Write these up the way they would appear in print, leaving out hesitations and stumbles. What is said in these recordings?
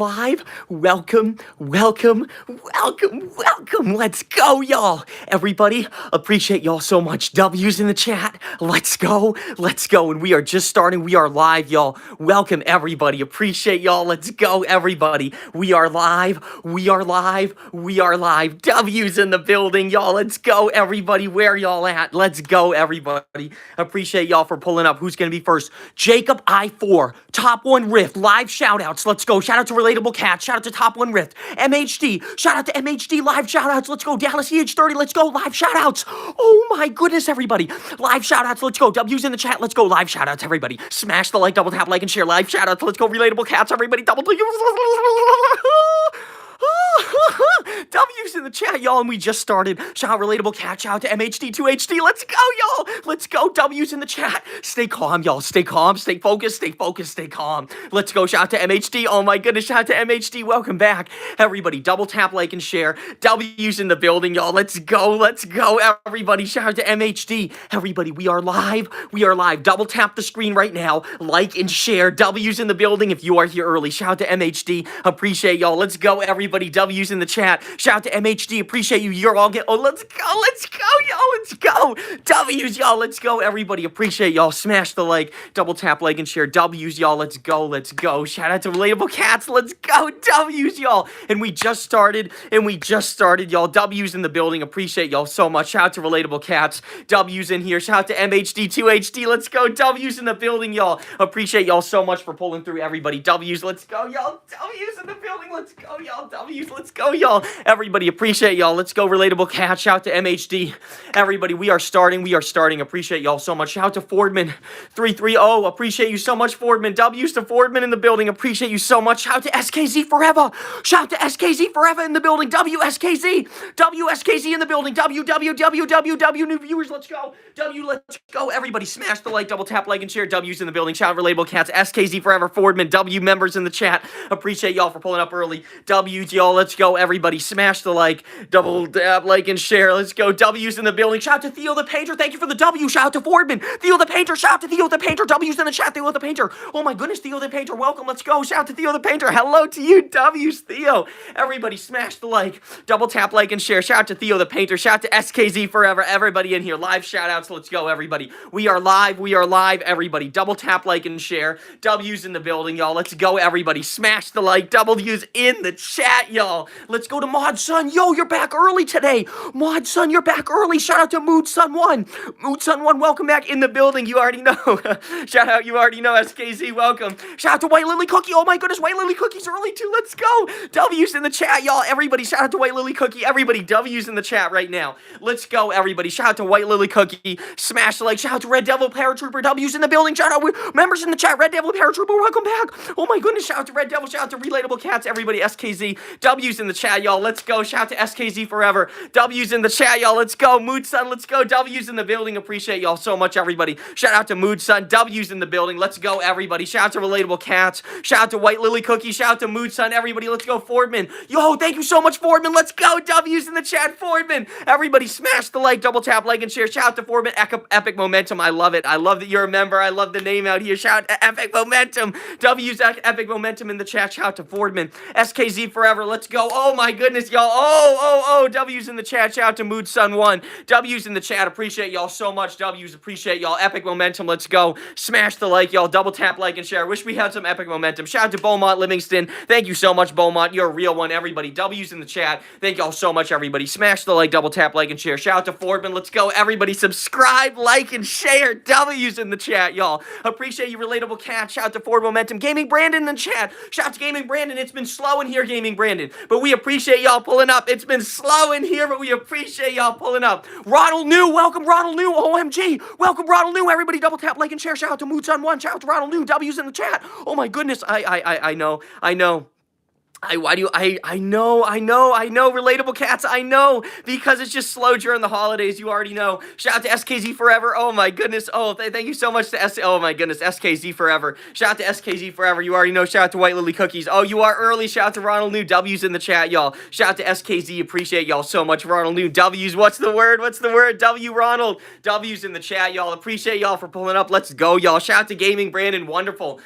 live. Welcome. Let's go, y'all. Everybody, appreciate y'all so much. W's in the chat. Let's go. And we are just starting. We are live, y'all. Welcome, everybody. Appreciate y'all. Let's go, everybody. We are live. W's in the building, y'all. Let's go, everybody. Where y'all at? Let's go, everybody. Appreciate y'all for pulling up. Who's going to be first? Jacob I4, Top 1 Rift, live shout outs. Let's go. Shout out to Relatable Cat. Shout out to Top 1 Rift. MHD. Shout out to MHD. Live shout outs. Let's go. Dallas EH30. Let's go. Live shout outs. Oh my goodness, everybody. Live shout outs. Let's go. W's in the chat. Let's go. Live shout outs, everybody. Smash the like, double tap, like, and share. Live shout outs. Let's go. Relatable Cats, everybody. Double. W's in the chat, y'all, and we just started. Shout out Relatable Cat, shout out to MHD2HD. Let's go, y'all. Let's go. W's in the chat. Stay calm, y'all. Stay calm. Stay focused. Stay calm. Let's go. Shout out to MHD. Oh my goodness. Shout out to MHD. Welcome back. Everybody, double tap, like, and share. W's in the building, y'all. Let's go. Everybody. Shout out to MHD. Everybody, we are live. Double tap the screen right now. Like and share. W's in the building if you are here early. Shout out to MHD. Appreciate y'all. Let's go, everybody. W's in the chat. Shout out to MHD. Appreciate you. You're all let's go, y'all. Let's go. W's, y'all. Let's go, everybody. Appreciate y'all. Smash the like, double tap, like, and share. W's, y'all. Let's go. Shout out to Relatable Cats. Let's go. W's, y'all. And we just started, y'all. W's in the building. Appreciate y'all so much. Shout out to Relatable Cats. W's in here. Shout out to MHD2HD. Let's go. W's in the building, y'all. Appreciate y'all so much for pulling through, everybody. W's, let's go, y'all. W's in the building. Let's go, y'all. W's, let's go, y'all. Everybody, appreciate y'all. Let's go, Relatable Cat. Shout out to MHD. Everybody, we are starting. Appreciate y'all so much. Shout out to Fordman 330. Appreciate you so much, Fordman. W's to Fordman in the building. Appreciate you so much. Shout out to SKZ Forever. Shout out to SKZ Forever in the building. WSKZ in the building. W new viewers. Let's go. Let's go. Everybody, smash the like, double tap, like, and share. W's in the building. Shout out Relatable Cats. SKZ Forever, Fordman. W members in the chat. Appreciate y'all for pulling up early. W's, y'all. Let's go, everybody. Smash the like, double tap, like, and share. Let's go. W's in the building. Shout out to Theo the Painter. Thank you for the W. Shout out to Fordman. Theo the Painter. Shout out to Theo the Painter. W's in the chat. Theo the Painter. Oh my goodness, Theo the Painter. Welcome. Let's go. Shout out to Theo the Painter. Hello to you, W's, Theo. Everybody, smash the like, double tap, like, and share. Shout out to Theo the Painter. Shout out to SKZ Forever. Everybody in here. Live shout outs. Let's go, everybody. We are live, everybody. Double tap, like, and share. W's in the building, y'all. Let's go, everybody. Smash the like, W's in the chat, y'all. Let's go to Mod Sun. Yo, you're back early today. Mod Sun, you're back early. Shout out to Mood Sun 1. Mood Sun 1, welcome back in the building. You already know. Shout out, you already know. SKZ, welcome. Shout out to White Lily Cookie. Oh my goodness, White Lily Cookie's early too. Let's go. W's in the chat, y'all. Everybody, shout out to White Lily Cookie. Everybody, W's in the chat right now. Let's go, everybody. Shout out to White Lily Cookie. Smash the like. Shout out to Red Devil Paratrooper. W's in the building. Shout out members in the chat. Red Devil Paratrooper, welcome back. Oh my goodness, shout out to Red Devil. Shout out to Relatable Cats. Everybody, SKZ. W's in the chat, y'all. Let's go. Shout out to SKZ Forever. W's in the chat, y'all. Let's go. Mood Sun, let's go. W's in the building. Appreciate y'all so much, everybody. Shout out to Mood Sun. W's in the building. Let's go, everybody. Shout out to Relatable Cats. Shout out to White Lily Cookie. Shout out to Mood Sun. Everybody, let's go. Fordman. Yo, thank you so much, Fordman. Let's go. W's in the chat, Fordman. Everybody, smash the like, double tap, like, and share. Shout out to Fordman. Epic Momentum. I love it. I love that you're a member. I love the name out here. Shout out to Epic Momentum. W's Epic Momentum in the chat. Shout out to Fordman. SKZ Forever. Let's go. Oh my goodness, y'all. W's in the chat. Shout out to Mood Sun 1. W's in the chat. Appreciate y'all so much. W's, appreciate y'all. Epic Momentum. Let's go. Smash the like, y'all. Double tap, like, and share. Wish we had some Epic Momentum. Shout out to Beaumont Livingston. Thank you so much, Beaumont. You're a real one, everybody. W's in the chat. Thank y'all so much, everybody. Smash the like, double tap, like, and share. Shout out to Fordman. Let's go, everybody. Subscribe, like, and share. W's in the chat, y'all. Appreciate you, Relatable Cat. Shout out to Ford Momentum. Gaming Brandon in the chat. Shout out to Gaming Brandon. It's been slow in here, Gaming Brandon, but we appreciate y'all pulling up. It's been slow in here, but we appreciate y'all pulling up. Ronald New, welcome, Ronald New. OMG, welcome, Ronald New. Everybody, double tap, like, and share. Shout out to Mood Sun 1. Shout out to Ronald New. W's in the chat. Oh my goodness, I know. I know, relatable cats, I know, because it's just slow during the holidays, you already know. Shout out to SKZ Forever, oh my goodness, oh, thank you so much to oh my goodness, SKZ Forever. Shout out to SKZ Forever, you already know. Shout out to White Lily Cookies, oh, you are early. Shout out to Ronald New, W's in the chat, y'all. Shout out to SKZ, appreciate y'all so much. Ronald New, W's, what's the word, W, Ronald. W's in the chat, y'all, appreciate y'all for pulling up, let's go, y'all. Shout out to Gaming Brandon, wonderful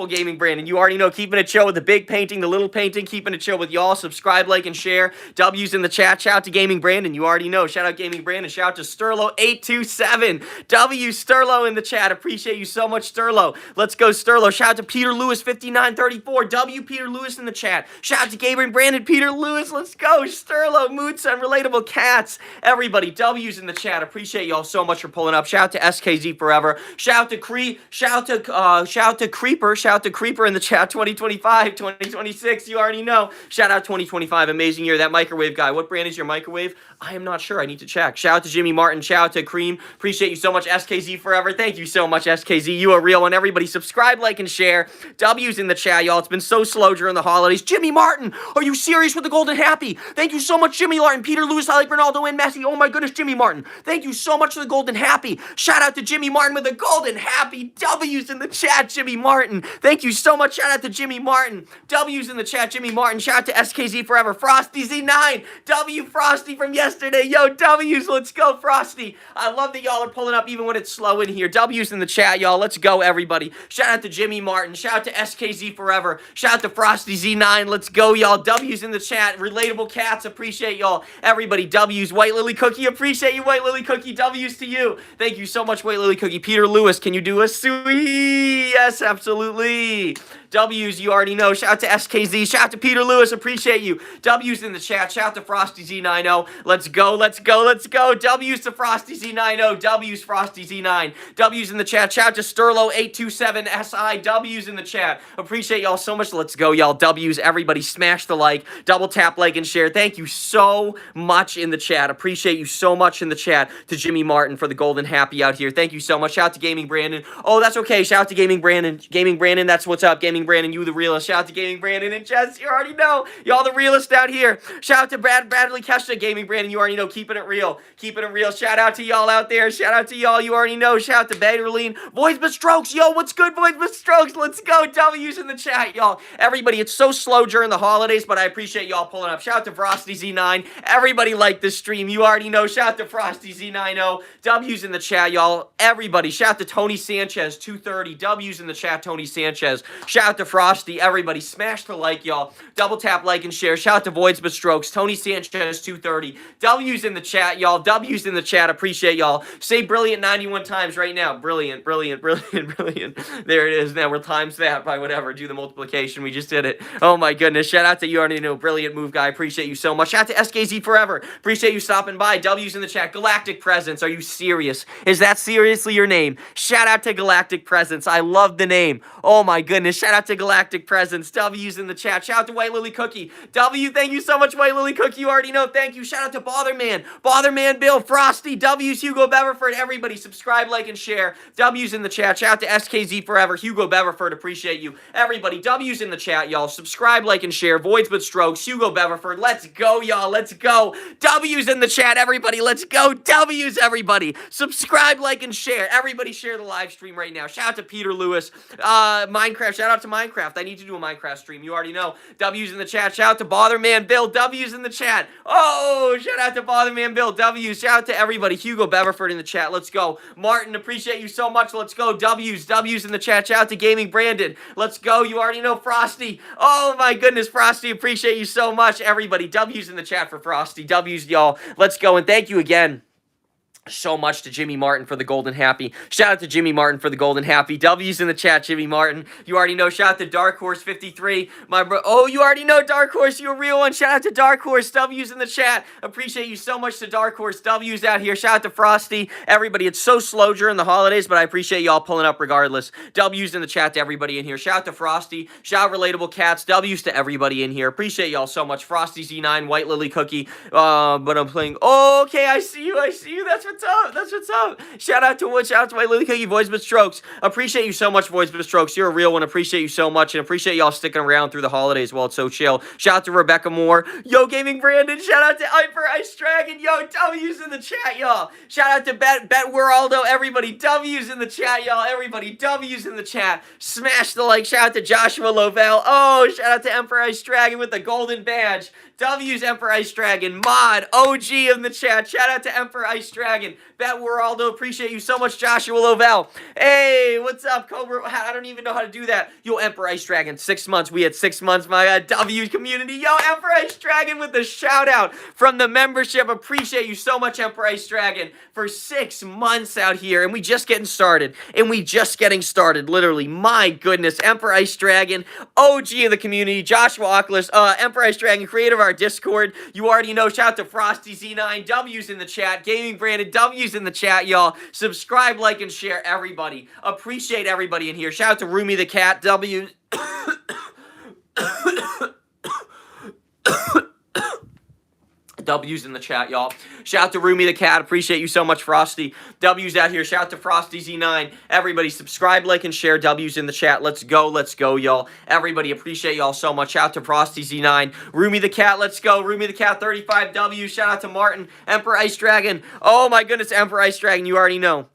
Gaming Brandon, you already know, keeping it chill with the big painting, the little painting, keeping it chill with y'all. Subscribe, like, and share. W's in the chat. Shout out to Gaming Brandon. You already know. Shout out Gaming Brandon. Shout out to Sterlo827. W Sterlo in the chat. Appreciate you so much, Sterlo. Let's go, Sterlo. Shout out to Peter Lewis 5934. W Peter Lewis in the chat. Shout out to Gaming Brandon. Peter Lewis. Let's go. Sterlo, Mood Sun, Relatable Cats. Everybody, W's in the chat. Appreciate y'all so much for pulling up. Shout out to SKZ Forever. Shout out to Shout out to Creeper. Shout out to Creeper in the chat. 2025, 2026. You already know. Shout out 2025, amazing year. That microwave guy, what brand is your microwave? I am not sure, I need to check. Shout out to Jimmy Martin, shout out to Cream, appreciate you so much. SKZ Forever, thank you so much, SKZ, you a real one. Everybody subscribe, like, and share. W's in the chat, y'all. It's been so slow during the holidays. Jimmy Martin, are you serious with the Golden Happy? Thank you so much, Jimmy Martin. Peter Lewis, I like Ronaldo and Messi. Oh my goodness, Jimmy Martin, thank you so much for the Golden Happy. Shout out to Jimmy Martin with the Golden Happy. W's in the chat, Jimmy Martin, thank you so much. Shout out to Jimmy Martin. W's in the chat, Jimmy Martin. Shout out to SKZ Forever. Frosty Z9. W Frosty from yesterday. Yo, W's. Let's go, Frosty. I love that y'all are pulling up even when it's slow in here. W's in the chat, y'all. Let's go, everybody. Shout out to Jimmy Martin. Shout out to SKZ Forever. Shout out to Frosty Z9. Let's go, y'all. W's in the chat. Relatable Cats. Appreciate y'all. Everybody, W's. White Lily Cookie. Appreciate you, White Lily Cookie. W's to you. Thank you so much, White Lily Cookie. Peter Lewis, can you do a sweet? Yes, absolutely. W's, you already know. Shout out to SKZ. Shout out to Peter Lewis. Appreciate you. W's in the chat. Shout out to Frosty Z90. Let's go. Let's go. Let's go. W's to Frosty Z90. W's Frosty Z9. W's in the chat. Shout out to Sterlo827SI. W's in the chat. Appreciate y'all so much. Let's go, y'all. W's. Everybody smash the like. Double tap, like, and share. Thank you so much in the chat. Appreciate you so much in the chat. To Jimmy Martin for the Golden Happy out here. Thank you so much. Shout out to Gaming Brandon. Oh, that's okay. Shout out to Gaming Brandon. Gaming Brandon, that's what's up. Gaming Brandon, you the realist. Shout out to Gaming Brandon and Jess, you already know. Y'all the realist out here. Shout out to Bradley Kesha, Gaming Brandon, you already know. Keeping it real. Keeping it real. Shout out to y'all out there. Shout out to y'all, you already know. Shout out to Baderline. Voice but Strokes. Yo, what's good, Voice but Strokes? Let's go. W's in the chat, y'all. Everybody, it's so slow during the holidays, but I appreciate y'all pulling up. Shout out to Frosty Z9. Everybody like this stream. You already know. Shout out to Frosty Z90. W's in the chat, y'all. Everybody. Shout out to Tony Sanchez, 230. W's in the chat, Tony Sanchez. Shout out to Frosty. Everybody, smash the like, y'all. Double tap, like, and share. Shout out to Voids but Strokes. Tony Sanchez, 230. W's in the chat, y'all. W's in the chat. Appreciate y'all. Say brilliant 91 times right now. Brilliant, brilliant, brilliant, brilliant. There it is. Now we'll times that by whatever. Do the multiplication. We just did it. Oh my goodness. Shout out to you already know. Brilliant move, guy. Appreciate you so much. Shout out to SKZ Forever. Appreciate you stopping by. W's in the chat. Galactic Presence. Are you serious? Is that seriously your name? Shout out to Galactic Presence. I love the name. Oh my goodness. Shout out to Galactic Presence. W's in the chat. Shout out to White Lily Cookie. W, thank you so much, White Lily Cookie. You already know. Thank you. Shout out to Botherman. Botherman Bill. Frosty. W's Hugo Beverford. Everybody subscribe, like, and share. W's in the chat. Shout out to SKZ Forever. Hugo Beverford. Appreciate you. Everybody. W's in the chat, y'all. Subscribe, like, and share. Voids but Strokes. Hugo Beverford. Let's go, y'all. Let's go. W's in the chat, everybody. Let's go. W's, everybody. Subscribe, like, and share. Everybody share the live stream right now. Shout out to Peter Lewis. Minecraft. Shout out to Minecraft. I need to do a Minecraft stream. You already know. W's in the chat. Shout out to Botherman Bill. W's in the chat. Oh, shout out to Botherman Bill. W's. Shout out to everybody. Hugo Beverford in the chat. Let's go. Martin, appreciate you so much. Let's go. W's. W's in the chat. Shout out to Gaming Brandon. Let's go. You already know. Frosty. Oh, my goodness. Frosty, appreciate you so much. Everybody. W's in the chat for Frosty. W's, y'all. Let's go. And thank you again so much to Jimmy Martin for the Golden Happy. Shout out to Jimmy Martin for the Golden Happy. W's in the chat, Jimmy Martin. You already know. Shout out to Dark Horse 53. My bro. Oh, you already know Dark Horse. You a real one. Shout out to Dark Horse. W's in the chat. Appreciate you so much to Dark Horse. W's out here. Shout out to Frosty. Everybody, it's so slow during the holidays, but I appreciate y'all pulling up regardless. W's in the chat to everybody in here. Shout out to Frosty. Shout out Relatable Cats. W's to everybody in here. Appreciate y'all so much. Frosty Z9, White Lily Cookie. But I'm playing. Oh, okay, I see you. I see you. That's what what's up. That's what's up. Shout out to Wood. Shout out to my Lily Cookie, Voice But Strokes. Appreciate you so much, Voice But Strokes. You're a real one. Appreciate you so much, and appreciate y'all sticking around through the holidays while it's so chill. Shout out to Rebecca Moore. Yo, Gaming Brandon. Shout out to Hyper Ice Dragon. Yo, W's in the chat, y'all. Shout out to Bet Weraldo. Everybody, W's in the chat, y'all. Everybody, W's in the chat. Smash the like. Shout out to Joshua Lovell. Oh, shout out to Emperor Ice Dragon with the golden badge. W's Emperor Ice Dragon. Mod, OG in the chat. Shout out to Emperor Ice Dragon. Bet Weraldo, appreciate you so much, Joshua Lovell. Hey, what's up, Cobra? I don't even know how to do that. Yo, Emperor Ice Dragon, 6 months. We had 6 months, my W community. Yo, Emperor Ice Dragon with the shout out from the membership. Appreciate you so much, Emperor Ice Dragon, for 6 months out here. And we just getting started. Literally. My goodness. Emperor Ice Dragon, OG of the community. Joshua Oculus, Emperor Ice Dragon, creator of our Discord. You already know. Shout out to Frosty Z9. W's in the chat. Gaming Brandon. W's in the chat, y'all. Subscribe, like, and share, everybody. Appreciate everybody in here. Shout out to Roomy the Cat. W's. W's in the chat, y'all. Shout out to Roomy the Cat. Appreciate you so much, Frosty. W's out here. Shout out to Frosty Z9. Everybody, subscribe, like, and share. W's in the chat. Let's go, y'all. Everybody, appreciate y'all so much. Shout out to Frosty Z9. Roomy the Cat, let's go. Roomy the Cat, 35 W's. Shout out to Martin. Emperor Ice Dragon. Oh, my goodness, Emperor Ice Dragon. You already know.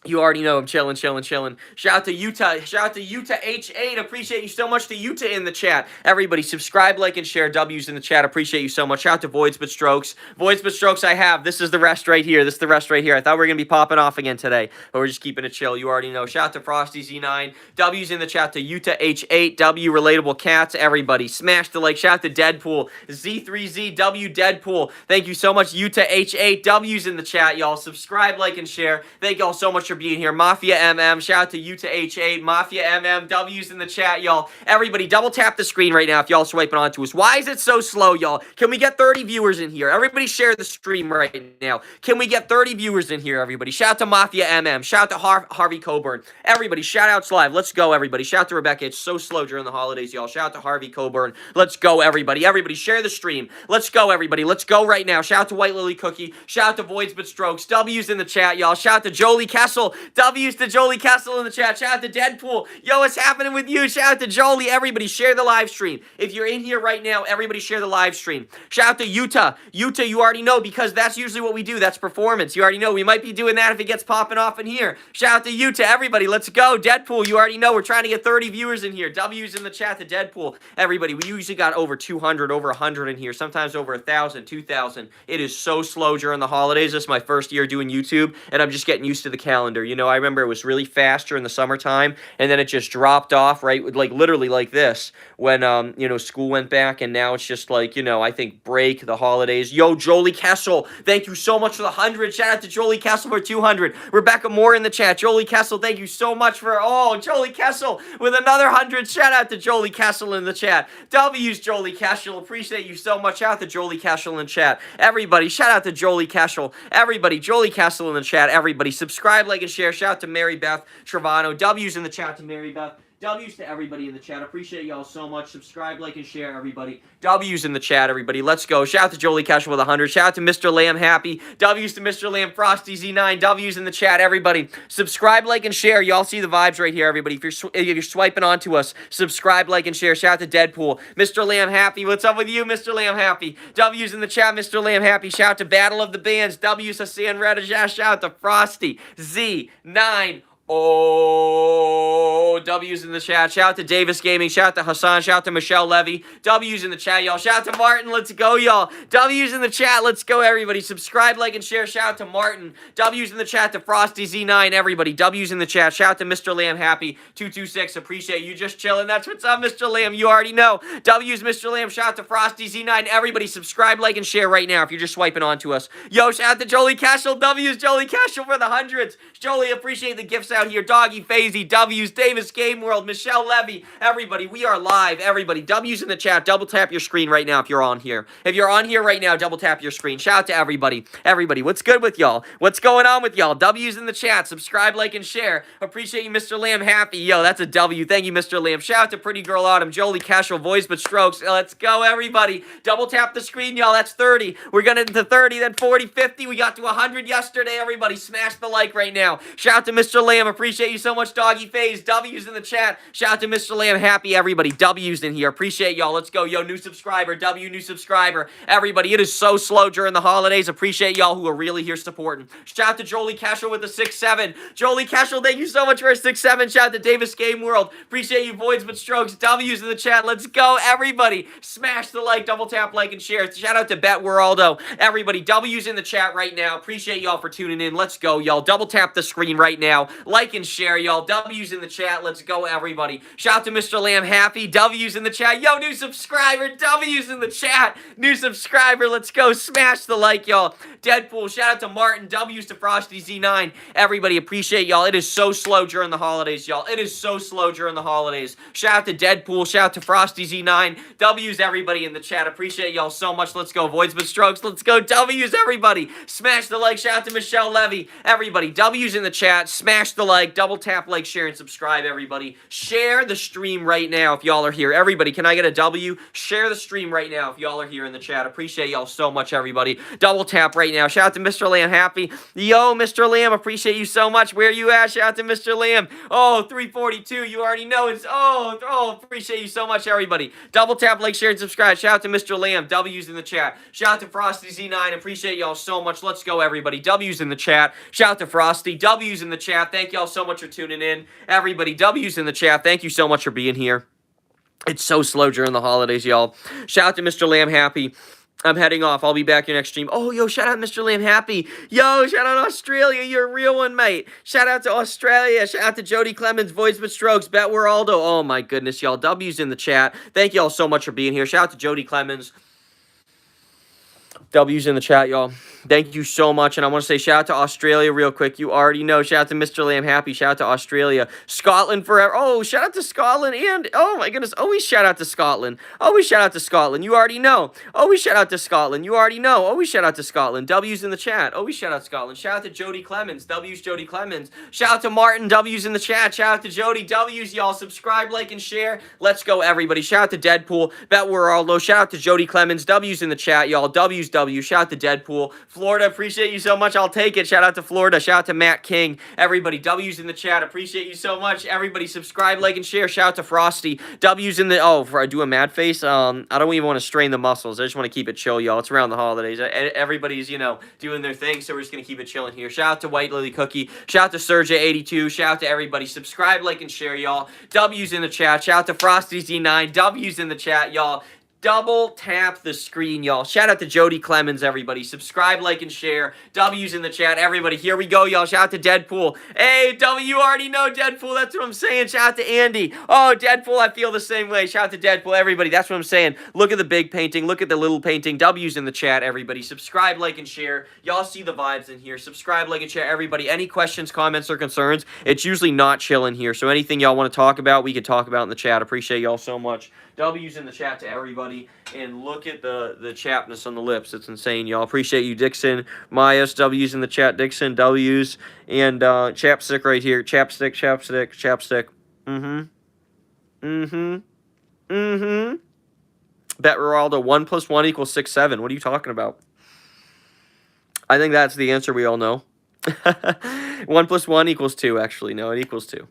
I'm chilling. Shout out to Utah. Shout out to Utah H8. Appreciate you so much to Utah in the chat. Everybody, subscribe, like, and share. W's in the chat. Appreciate you so much. Shout out to Voids But Strokes. Voids But Strokes I have. This is the rest right here. I thought we were going to be popping off again today, but we're just keeping it chill. You already know. Shout out to Frosty Z9. W's in the chat to Utah H8. W Relatable Cats. Everybody, smash the like. Shout out to Deadpool. Z3Z. W Deadpool. Thank you so much, Utah H8. W's in the chat, y'all. Subscribe, like, and share. Thank y'all so much for being here. Mafia MM, shout out to Utah H8, Mafia MM, W's in the chat, y'all. Everybody, double tap the screen right now if y'all swiping onto us. Why is it so slow, y'all? Can we get 30 viewers in here? Everybody share the stream right now. Can we get 30 viewers in here, everybody? Shout out to Mafia MM, shout out to Harvey Coburn. Everybody, shout outs live. Let's go, everybody. Shout out to Rebecca. It's so slow during the holidays, y'all. Shout out to Harvey Coburn. Let's go, everybody. Everybody, share the stream. Let's go, everybody. Let's go right now. Shout out to White Lily Cookie. Shout out to Voids But Strokes. W's in the chat, y'all. Shout out to Jolie Kessel. W's to Jolie Kessel in the chat. Shout out to Deadpool. Yo, what's happening with you? Shout out to Jolie. Everybody, share the live stream. If you're in here right now, everybody share the live stream. Shout out to Utah. Utah, you already know, because that's usually what we do. That's performance. You already know. We might be doing that if it gets popping off in here. Shout out to Utah. Everybody, let's go. Deadpool, you already know. We're trying to get 30 viewers in here. W's in the chat to Deadpool. Everybody, we usually got over 200, over 100 in here. Sometimes over 1,000, 2,000. It is so slow during the holidays. This is my first year doing YouTube, and I'm just getting used to the calendar. You know, I remember it was really faster in the summertime, and then it just dropped off, right? Like, literally like this when, you know, school went back, and now it's just like, you know, I think break, the holidays. Yo, Jolie Kessel, thank you so much for the 100. Shout out to Jolie Kessel for 200. Rebecca Moore in the chat. Jolie Kessel, thank you so much for, oh, Jolie Kessel with another 100. Shout out to Jolie Kessel in the chat. W's Jolie Kessel, appreciate you so much. Shout out to Jolie Kessel in chat. Everybody, shout out to Jolie Kessel. Everybody, Jolie Kessel in the chat. Everybody, subscribe, like, and share. Shout out to Mary Beth Travano. W's in the chat to Mary Beth. W's to everybody in the chat. Appreciate y'all so much. Subscribe, like, and share, everybody. W's in the chat, everybody. Let's go. Shout out to Jolie Cashel with 100. Shout out to Mr. Lamb Happy. W's to Mr. Lamb Frosty Z9. W's in the chat, everybody. Subscribe, like, and share. Y'all see the vibes right here, everybody. If you're swiping onto us, subscribe, like, and share. Shout out to Deadpool. Mr. Lamb Happy. What's up with you, Mr. Lamb Happy? W's in the chat, Mr. Lamb Happy. Shout out to Battle of the Bands. W's to San Reda. Shout out to Frosty Z9. Oh, W's in the chat. Shout out to Davis Gaming. Shout out to Hassan. Shout out to Michelle Levy. W's in the chat, y'all. Shout out to Martin. Let's go, y'all. W's in the chat. Let's go, everybody. Subscribe, like, and share. Shout out to Martin. W's in the chat to Frosty Z9. Everybody. W's in the chat. Shout out to Mr. Lamb Happy 226. Appreciate you just chilling. That's what's up, Mr. Lamb. You already know. W's Mr. Lamb. Shout out to Frosty Z9. Everybody, subscribe, like, and share right now if you're just swiping onto us. Yo, shout out to Jolie Cashel. W's Jolie Cashel for the hundreds. Jolie, appreciate the gifts out out here. Doggy Fazy, W's, Davis Game World, Michelle Levy, everybody. We are live, everybody. W's in the chat. Double tap your screen right now if you're on here. If you're on here right now, double tap your screen. Shout out to everybody. Everybody, what's good with y'all? What's going on with y'all? W's in the chat. Subscribe, like, and share. Appreciate you, Mr. Lamb. Happy. Yo, that's a W. Thank you, Mr. Lamb. Shout out to Pretty Girl Autumn, Jolie Cashel, Voice But Strokes. Let's go, everybody. Double tap the screen, y'all. That's 30. We're getting to 30, then 40, 50. We got to 100 yesterday, everybody. Smash the like right now. Shout out to Mr. Lamb. Appreciate you so much, Doggy Phase. W's in the chat. Shout out to Mr. Lamb. Happy, everybody. W's in here. Appreciate y'all. Let's go. Yo, new subscriber. W, new subscriber. Everybody, it is so slow during the holidays. Appreciate y'all who are really here supporting. Shout out to Jolie Cashel with the 6-7. Jolie Cashel, thank you so much for a 6-7. Shout out to Davis Game World. Appreciate you, Voids But Strokes. W's in the chat. Let's go, everybody. Smash the like, double tap, like, and share. Shout out to Bet Weraldo. Everybody, W's in the chat right now. Appreciate y'all for tuning in. Let's go, y'all. Double tap the screen right now. Like and share, y'all. W's in the chat. Let's go, everybody. Shout out to Mr. Lamb. Happy. W's in the chat. Yo, new subscriber. W's in the chat. New subscriber. Let's go. Smash the like, y'all. Deadpool. Shout out to Martin. W's to Frosty Z9. Everybody, appreciate y'all. It is so slow during the holidays, y'all. It is so slow during the holidays. Shout out to Deadpool. Shout out to Frosty Z9. W's, everybody in the chat. Appreciate y'all so much. Let's go. Voids But Strokes. Let's go. W's, everybody. Smash the like. Shout out to Michelle Levy. Everybody, W's in the chat. Smash the like. Double tap, like, share, and subscribe, everybody. Share the stream right now if y'all are here. Everybody, can I get a W? Share the stream right now if y'all are here in the chat. Appreciate y'all so much, everybody. Double tap right now. Shout out to Mr. Lamb. Happy. Yo, Mr. Lamb. Appreciate you so much. Where you at? Shout out to Mr. Lamb. Oh, 342. You already know it's. Appreciate you so much, everybody. Double tap, like, share, and subscribe. Shout out to Mr. Lamb. W's in the chat. Shout out to Frosty Z9. Appreciate y'all so much. Let's go, everybody. W's in the chat. Shout out to Frosty. W's in the chat. Thank y'all so much for tuning in. Everybody, W's in the chat. Thank you so much for being here. It's so slow during the holidays, y'all. Shout out to Mr. Lamb. Happy. I'm heading off. I'll be back your next stream. Oh, yo, shout out Mr. Lamb. Happy. Yo, shout out Australia. You're a real one, mate. Shout out to Australia. Shout out to Jody Clemens, Voids But Strokes, Bet Weraldo. Oh, my goodness, y'all. W's in the chat. Thank y'all so much for being here. Shout out to Jody Clemens. W's in the chat, y'all. Thank you so much. And I want to say shout out to Australia real quick. You already know. Shout out to Mr. Lamb. Happy. Shout out to Australia. Scotland forever. Oh, shout out to Scotland. And, oh my goodness, always shout out to Scotland. Always shout out to Scotland. You already know. Always shout out to Scotland. You already know. Always shout out to Scotland. W's in the chat. Always shout out to Scotland. Shout out to Jody Clemens. W's Jody Clemens. Shout out to Martin. W's in the chat. Shout out to Jody. W's, y'all. Subscribe, like, and share. Let's go, everybody. Shout out to Deadpool. Bet Weraldo. Shout out to Jody Clemens. W's in the chat, y'all. W's, W. Shout out to Deadpool. Florida, appreciate you so much. I'll take it. Shout out to Florida. Shout out to Matt King. Everybody, W's in the chat. Appreciate you so much. Everybody, subscribe, like, and share. Shout out to Frosty. W's in the... Oh, for I do a mad face? I don't even want to strain the muscles. I just want to keep it chill, y'all. It's around the holidays. Everybody's, you know, doing their thing, so we're just going to keep it chilling here. Shout out to White Lily Cookie. Shout out to Sergey82. Shout out to everybody. Subscribe, like, and share, y'all. W's in the chat. Shout out to Frosty Z9. W's in the chat, y'all. Double tap the screen, y'all. Shout out to Jody Clemens, everybody. Subscribe, like, and share. W's in the chat, everybody. Here we go, y'all. Shout out to Deadpool. Hey, W, you already know Deadpool. That's what I'm saying. Shout out to Andy. Oh, Deadpool, I feel the same way. Shout out to Deadpool, everybody. That's what I'm saying. Look at the big painting. Look at the little painting. W's in the chat, everybody. Subscribe, like, and share. Y'all see the vibes in here. Subscribe, like, and share, everybody. Any questions, comments, or concerns? It's usually not chill in here, so anything y'all want to talk about, we can talk about in the chat. Appreciate y'all so much. W's in the chat to everybody, and look at the chapness on the lips. It's insane, y'all. Appreciate you, Dixon. Myas, W's in the chat. Dixon, W's, and chapstick right here. Chapstick, chapstick, chapstick. Bet Ronaldo, 1 + 1 = 6, 7. What are you talking about? I think that's the answer we all know. 1 + 1 = 2, actually. No, it equals 2.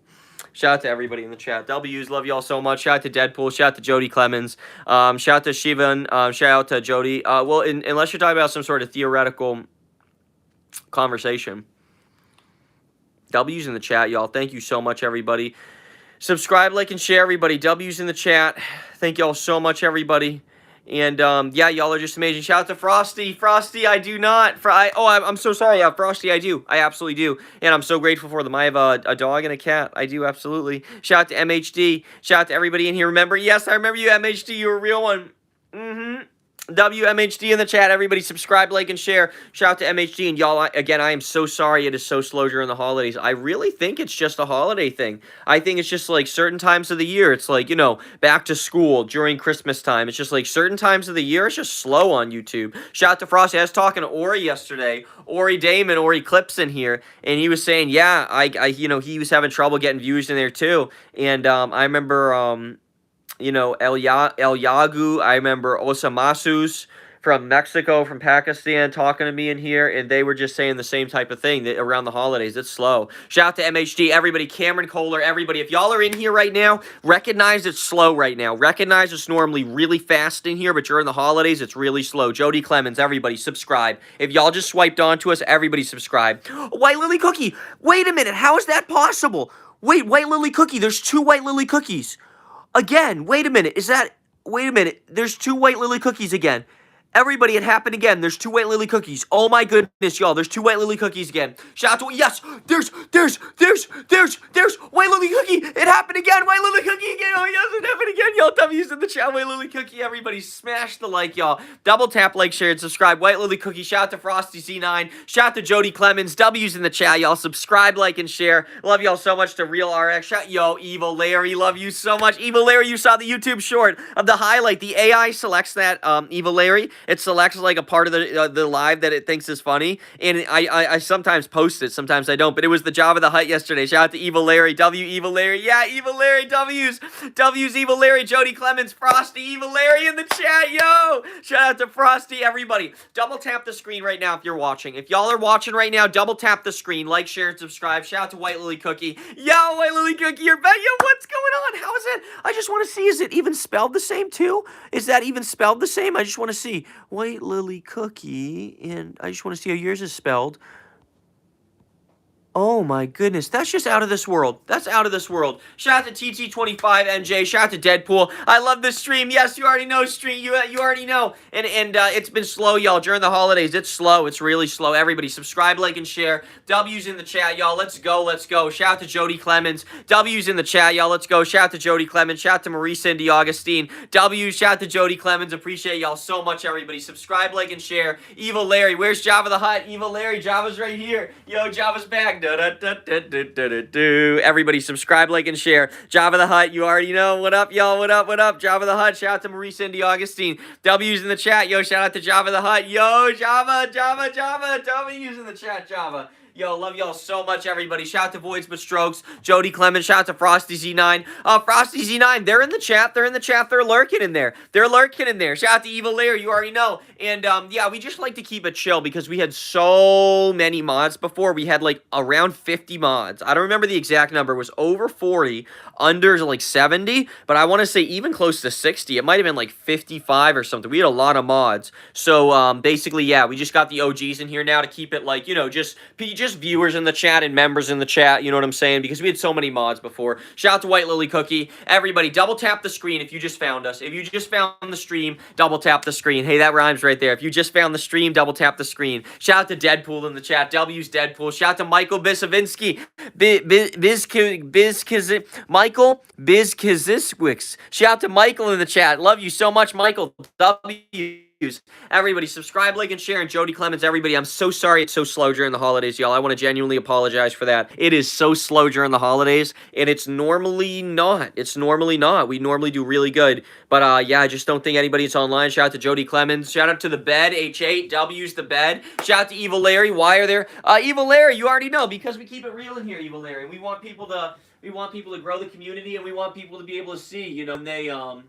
Shout out to everybody in the chat. W's, love y'all so much. Shout out to Deadpool. Shout out to Jody Clemens. Shout out to Shivan. Shout out to Jody. Well, unless you're talking about some sort of theoretical conversation. W's in the chat, y'all. Thank you so much, everybody. Subscribe, like, and share, everybody. W's in the chat. Thank y'all so much, everybody. And, yeah, y'all are just amazing. Shout out to Frosty. Frosty, I do not. I'm so sorry. Yeah, Frosty, I do. I absolutely do. And I'm so grateful for them. I have a dog and a cat. I do, absolutely. Shout out to MHD. Shout out to everybody in here. Remember, yes, I remember you, MHD. You're a real one. WMHD in the chat. Everybody subscribe, like, and share. Shout out to MHD. And y'all, again, I am so sorry it is so slow during the holidays. I really think it's just a holiday thing. I think it's just like certain times of the year. It's like, you know, back to school during Christmas time. It's just like certain times of the year, it's just slow on YouTube. Shout out to Frosty. I was talking to Ori yesterday. Ori Damon, Ori Clips in here. And he was saying, yeah, you know, he was having trouble getting views in there too. And I remember, you know, El Yagu, I remember Osamasus from Mexico, from Pakistan, talking to me in here, and they were just saying the same type of thing, that around the holidays, it's slow. Shout out to MHD, everybody, Cameron Kohler, everybody. If y'all are in here right now, recognize it's slow right now. Recognize it's normally really fast in here, but during the holidays, it's really slow. Jody Clemens, everybody, subscribe. If y'all just swiped onto us, everybody subscribe. White Lily Cookie, wait a minute, how is that possible? Wait, White Lily Cookie, there's 2 White Lily Cookies. Again, wait a minute, wait a minute, there's 2 White Lily Cookies again. Everybody, it happened again. There's 2 White Lily Cookies. Oh my goodness, y'all. There's 2 White Lily Cookies again. Shout out to, yes, there's White Lily Cookie. It happened again. White Lily Cookie again. Oh yes, it happened again, y'all. W's in the chat. White Lily Cookie. Everybody smash the like, y'all. Double tap, like, share, and subscribe. White Lily Cookie. Shout out to Frosty C9. Shout out to Jody Clemens. W's in the chat, y'all. Subscribe, like, and share. Love y'all so much to Real RX. Shout, yo, Evil Larry. Love you so much. Evil Larry, you saw the YouTube short of the highlight. The AI selects that, Evil Larry. It selects like a part of the live that it thinks is funny, and I sometimes post it, sometimes I don't, but it was the Java the Hutt yesterday. Shout out to Evil Larry, Evil Larry, yeah, Evil Larry, W's, Evil Larry, Jody Clemens, Frosty, Evil Larry in the chat, yo! Shout out to Frosty, everybody. Double tap the screen right now if you're watching. If y'all are watching right now, double tap the screen, like, share, and subscribe. Shout out to White Lily Cookie. Yo, White Lily Cookie, you're back. Yo, what's going on? How is it? I just want to see, is it even spelled the same too? Is that even spelled the same? I just want to see. White Lily Cookie, and I just want to see how yours is spelled. Oh my goodness, that's just out of this world. That's out of this world. Shout out to TT25NJ. Shout out to Deadpool. I love this stream. Yes, you already know, stream. You already know. And it's been slow, y'all. During the holidays, it's slow. It's really slow. Everybody, subscribe, like, and share. W's in the chat, y'all. Let's go. Let's go. Shout out to Jody Clemens. W's in the chat, y'all. Let's go. Shout out to Jody Clemens. Shout out to Marie Cindy Augustine. W's. Shout out to Jody Clemens. Appreciate y'all so much, everybody. Subscribe, like, and share. Evil Larry. Where's Java the Hutt? Evil Larry. Java's right here. Yo, Java's back. Everybody subscribe, like, and share. Java the Hutt, you already know. What up, y'all? What up? What up? Java the Hutt. Shout out to Marie Cindy Augustine. W's in the chat. Yo, shout out to Java the Hutt. Yo, Java. W's in the chat, Java. Yo, love y'all so much, everybody. Shout out to Voids But Strokes, Jody Clemens. Shout out to Frosty Z9. Frosty Z9, they're in the chat. They're in the chat. They're lurking in there. They're lurking in there. Shout out to Evil Larry. You already know. And, yeah, we just like to keep it chill because we had so many mods before. We had, like, around 50 mods. I don't remember the exact number. It was over 40. Under, like, 70. But I want to say even close to 60. It might have been, like, 55 or something. We had a lot of mods. So, basically, yeah, we just got the OGs in here now to keep it, like, you know, just viewers in the chat and members in the chat, you know what I'm saying? Because we had so many mods before. Shout out to White Lily Cookie. Everybody, double tap the screen if you just found us. If you just found the stream, double tap the screen. Hey, that rhymes right there. If you just found the stream, double tap the screen. Shout out to Deadpool in the chat. W's Deadpool. Shout out to Michael Bisavinsky. Michael Bizkaziswix. Shout out to Michael in the chat. Love you so much, Michael. W. Everybody, subscribe, like, and share. And Jody Clemens, everybody, I'm so sorry it's so slow during the holidays, y'all. I want to genuinely apologize for that. It is so slow during the holidays, and it's normally not. It's normally not. We normally do really good. But, yeah, I just don't think anybody's online. Shout out to Jody Clemens. Shout out to The Bed, H8, W's The Bed. Shout out to Evil Larry. Why are there? Evil Larry, you already know, because we keep it real in here, Evil Larry. We want people to grow the community, and we want people to be able to see, you know,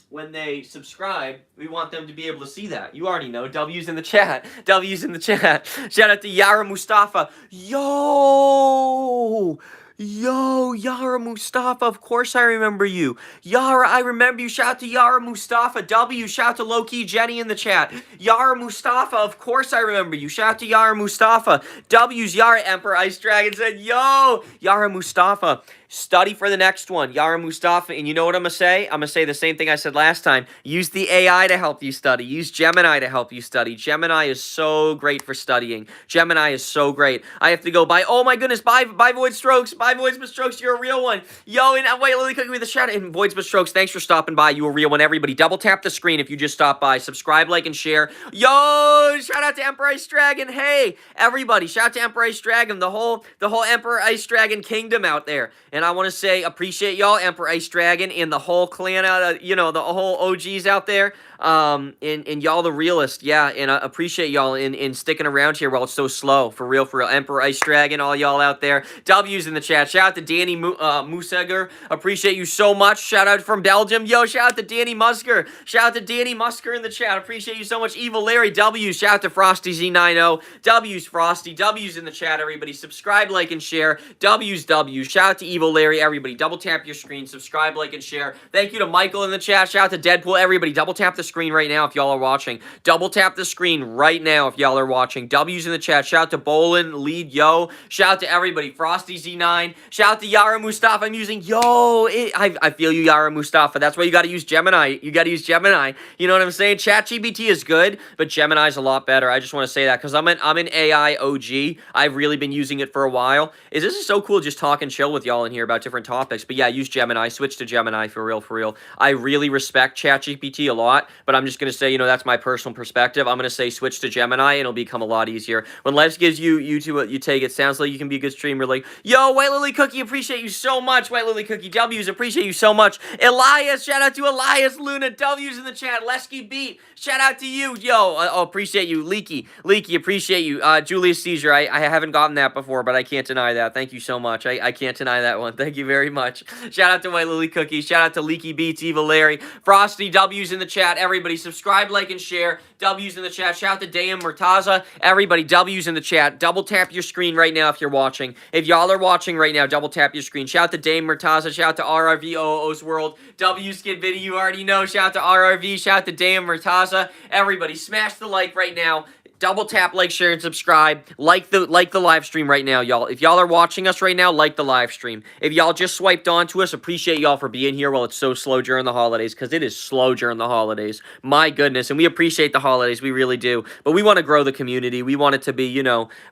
when they subscribe, we want them to be able to see that. You already know. W's in the chat. W's in the chat. Shout out to Yara Mustafa. Yo, Yara Mustafa. Of course I remember you. Yara, I remember you. Shout out to Yara Mustafa. W, shout out to Low-Key Jenny in the chat. Yara Mustafa, of course I remember you. Shout out to Yara Mustafa. W's Yara Emperor Ice Dragon said, yo, Yara Mustafa. Study for the next one. Yara Mustafa. And you know what I'm going to say? I'm going to say the same thing I said last time. Use the AI to help you study. Use Gemini to help you study. Gemini is so great for studying. Gemini is so great. I have to go by. Oh my goodness. Bye Void Strokes. Bye Voids but Strokes. You're a real one. Yo, and wait, Lily Cookie with the shout out. And Voids but Strokes, thanks for stopping by. You a real one. Everybody, double tap the screen if you just stopped by. Subscribe, like, and share. Yo, shout out to Emperor Ice Dragon. Hey, everybody, shout out to Emperor Ice Dragon. The whole Emperor Ice Dragon kingdom out there. And I want to say, appreciate y'all, Emperor Ice Dragon, and the whole clan, the whole OGs out there. And y'all the realest, yeah, and I appreciate y'all in sticking around here while it's so slow, for real, Emperor Ice Dragon, all y'all out there, W's in the chat, shout out to Danny Museger, appreciate you so much, shout out from Belgium, yo, shout out to Danny Musker, in the chat, appreciate you so much, Evil Larry, W's, shout out to Frosty Z90, W's, Frosty, W's in the chat, everybody, subscribe, like, and share, W's, shout out to Evil Larry, everybody, double tap your screen, subscribe, like, and share, thank you to Michael in the chat, shout out to Deadpool, everybody, double tap the screen right now if y'all are watching. Double tap the screen right now if y'all are watching. W's in the chat. Shout out to Bolin, Lead, yo. Shout out to everybody. Frosty Z9. Shout out to Yara Mustafa. I'm using, yo. I feel you, Yara Mustafa. That's why you got to use Gemini. You got to use Gemini. You know what I'm saying? ChatGPT is good, but Gemini's a lot better. I just want to say that because I'm an AI OG. I've really been using it for a while. This is so cool just talk and chill with y'all in here about different topics. But yeah, use Gemini. Switch to Gemini for real. I really respect ChatGPT a lot. But I'm just going to say, that's my personal perspective. I'm going to say switch to Gemini, and it'll become a lot easier. When life gives you what you take, it sounds like you can be a good streamer. Like, yo, White Lily Cookie, appreciate you so much. White Lily Cookie, W's, appreciate you so much. Elias, shout out to Elias, Luna, W's in the chat. Lesky Beat, shout out to you. Yo, appreciate you. Leaky, appreciate you. Julius Seizure, I haven't gotten that before, but I can't deny that. Thank you so much. I can't deny that one. Thank you very much. Shout out to White Lily Cookie. Shout out to Leaky Beats, Evil Larry, Frosty, W's in the chat. Everybody, subscribe, like, and share. W's in the chat. Shout out to Dayam Murtaza. Everybody, W's in the chat. Double tap your screen right now if you're watching. If y'all are watching right now, double tap your screen. Shout out to Dayam Murtaza. Shout out to RRVOO's World. W Skid Video, you already know. Shout out to RRV. Shout out to Dayam Murtaza. Everybody, smash the like right now. Double tap, like, share, and subscribe. Like the live stream right now, y'all. If y'all are watching us right now, like the live stream. If y'all just swiped onto us, appreciate y'all for being here while it's so slow during the holidays, because it is slow during the holidays. My goodness, and we appreciate the holidays, we really do. But we want to grow the community. We want it to be,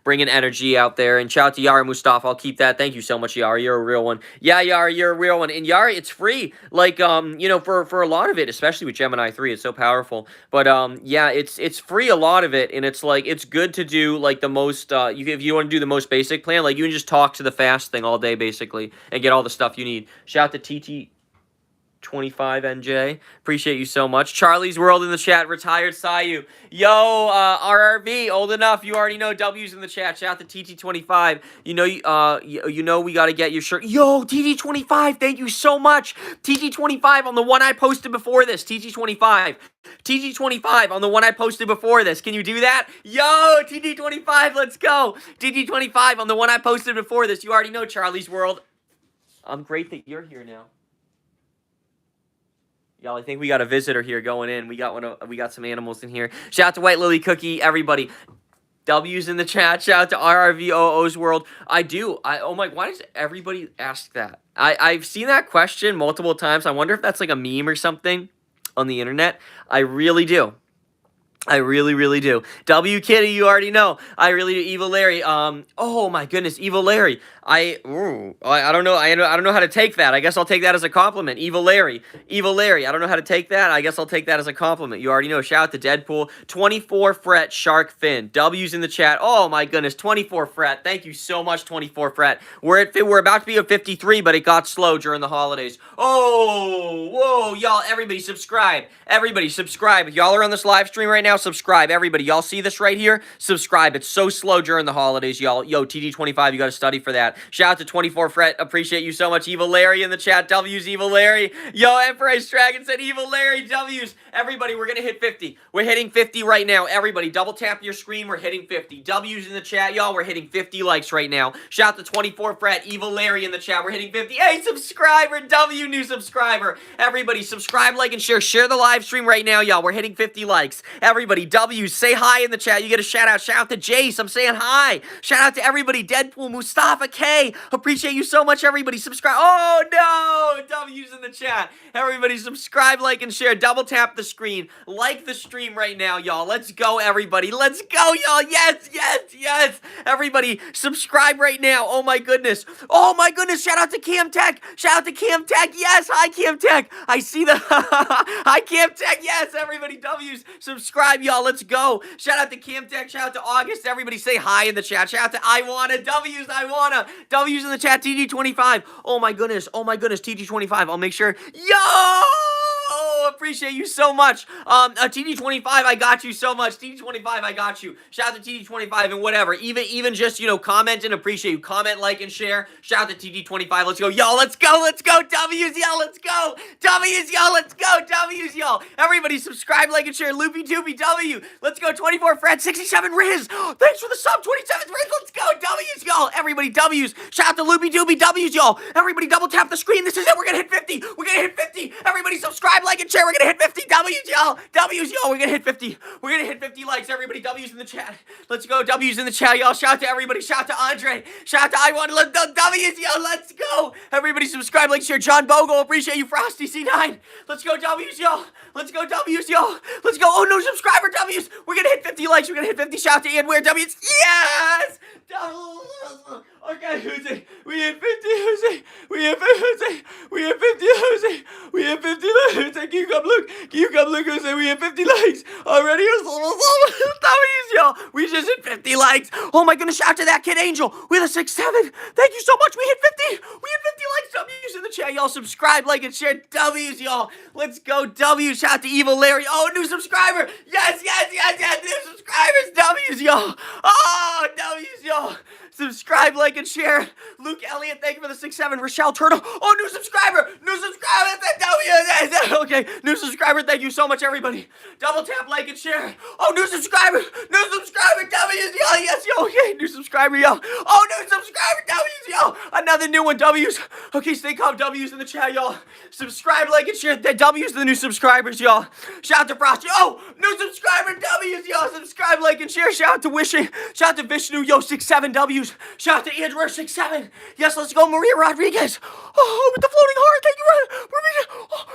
bringing energy out there. And shout out to Yara Mustafa. I'll keep that. Thank you so much, Yara. You're a real one. Yeah, Yara, you're a real one. And Yara, it's free. Like, for a lot of it, especially with Gemini 3, it's so powerful. But, yeah, it's free, a lot of it, and it's like, it's good to do like the most if you want to do the most basic plan, like you can just talk to the fast thing all day basically and get all the stuff you need. Shout out to TT25NJ, appreciate you so much. Charlie's World in the chat, retired Sayu, yo, RRV, old enough, you already know. W's in the chat. Shout out to TT25. We got to get your shirt. Yo, TT25, thank you so much. TT25 on the one I posted before this. TT25 on the one I posted before this. Can you do that? Yo, TT25, let's go. TT25 on the one I posted before this. You already know, Charlie's World. I'm great that you're here now. Y'all, I think we got a visitor here going in. We got some animals in here. Shout out to White Lily Cookie, everybody. W's in the chat. Shout out to RRVOO's World. Oh my, why does everybody ask that? I've seen that question multiple times. I wonder if that's like a meme or something on the internet. I really do. I really do. W Kitty, you already know. I really do. Evil Larry. Oh my goodness, Evil Larry. I don't know. I don't know how to take that. I guess I'll take that as a compliment. Evil Larry. I don't know how to take that. I guess I'll take that as a compliment. You already know. Shout out to Deadpool. 24 fret shark fin. W's in the chat. Oh my goodness. 24 fret. Thank you so much, 24 fret. We're about to be at 53, but it got slow during the holidays. Oh, whoa, y'all. Everybody subscribe. If y'all are on this live stream right now, subscribe. Everybody, y'all see this right here? Subscribe. It's so slow during the holidays, y'all. Yo, TD25, you got to study for that. Shout out to 24 Fret. Appreciate you so much. Evil Larry in the chat. W's, Evil Larry. Yo, Emperor Ice Dragon said Evil Larry. W's. Everybody, we're going to hit 50. We're hitting 50 right now. Everybody, double tap your screen. We're hitting 50. W's in the chat, y'all. We're hitting 50 likes right now. Shout out to 24 Fret. Evil Larry in the chat. We're hitting 50. Hey, subscriber. W, new subscriber. Everybody, subscribe, like, and share. Share the live stream right now, y'all. We're hitting 50 likes. Everybody, W, say hi in the chat. You get a shout out. Shout out to Jace. I'm saying hi. Shout out to everybody. Deadpool, Mustafa, K. Appreciate you so much, everybody. Subscribe. Oh, no. W's in the chat. Everybody subscribe, like, and share. Double tap the screen. Like the stream right now, y'all. Let's go, everybody. Let's go, y'all. Yes, yes, yes. Everybody, subscribe right now. Oh, my goodness. Oh, my goodness. Shout out to Cam Tech. Shout out to Cam Tech. Yes. Hi, Cam Tech. I see the... Hi, Cam Tech. Yes, everybody. W's. Subscribe, y'all. Let's go. Shout out to Cam Tech. Shout out to August. Everybody say hi in the chat. Shout out to I Wanna. W's. I Wanna. W's in the chat. TG25. Oh, my goodness. Oh, my goodness. TG25. I'll make sure. Yo! Appreciate you so much. TD25, I got you so much. TD25, I got you. Shout out to TD25 and whatever. Even just, comment and appreciate you. Comment, like, and share. Shout out to TD25. Let's go. Y'all, let's go. Let's go. W's, y'all. Let's go. W's, y'all. Let's go. W's, y'all. Everybody subscribe, like, and share. Loopy Doopy W. Let's go. 24 Fred. 67 Riz. Thanks for the sub. 27 Riz. Let's go. W's, y'all. Everybody, W's. Shout out to Loopy Doopy W's, y'all. Everybody double tap the screen. This is it. We're gonna hit 50. We're gonna hit 50. Everybody subscribe, like, and share. We're gonna hit 50 W's, y'all. W's, y'all. We're gonna hit 50. We're gonna hit 50 likes. Everybody, W's in the chat. Let's go. W's in the chat, y'all. Shout out to everybody. Shout out to Andre. Shout out to I Want to Live. W's, y'all. Let's go. Everybody, subscribe, like, share. John Bogle. Appreciate you, Frosty C9. Let's go, W's, y'all. Let's go, W's, y'all. Let's go. Oh, no subscriber, W's. We're gonna hit 50 likes. We're gonna hit 50. Shout out to Ian Ware. W's. Yes. Okay, Jose. We hit 50, Jose. We hit 50, Jose. We hit 50, Jose. We hit 50 likes. Jose, can you come look? Can you come look, Jose? We hit 50 likes already. W's, y'all. We just hit 50 likes. Oh my goodness, shout out to that kid Angel. We had a 6-7. Thank you so much. We hit 50. We hit 50 likes. W's in the chat, y'all. Subscribe, like, and share. W's, y'all. Let's go, W's. Shout out to Evil Larry. Oh, new subscriber. Yes, yes, yes, yes. New subscribers. W's, y'all. Oh, W's, y'all. Subscribe, like, and share. Luke Elliott, thank you for the 6-7. Rochelle Turtle. Oh, new subscriber. New subscriber. W. Okay, new subscriber. Thank you so much, everybody. Double tap, like, and share. Oh, new subscriber. New subscriber. W's, y'all. Yes, yo. Okay, new subscriber, y'all. Oh, new subscriber. W's, y'all. Another new one. W's. Okay, stay calm. W's in the chat, y'all. Subscribe, like, and share. The W's to the new subscribers, y'all. Shout out to Frosty. Oh, new subscriber. W's, y'all. Subscribe, like, and share. Shout out to Wishing. Shout out to Vishnu. Yo, 6-7 W's. Shout out to Andrew 6-7. Yes, let's go, Maria Rodriguez. Oh, with the floating heart. Thank you, oh,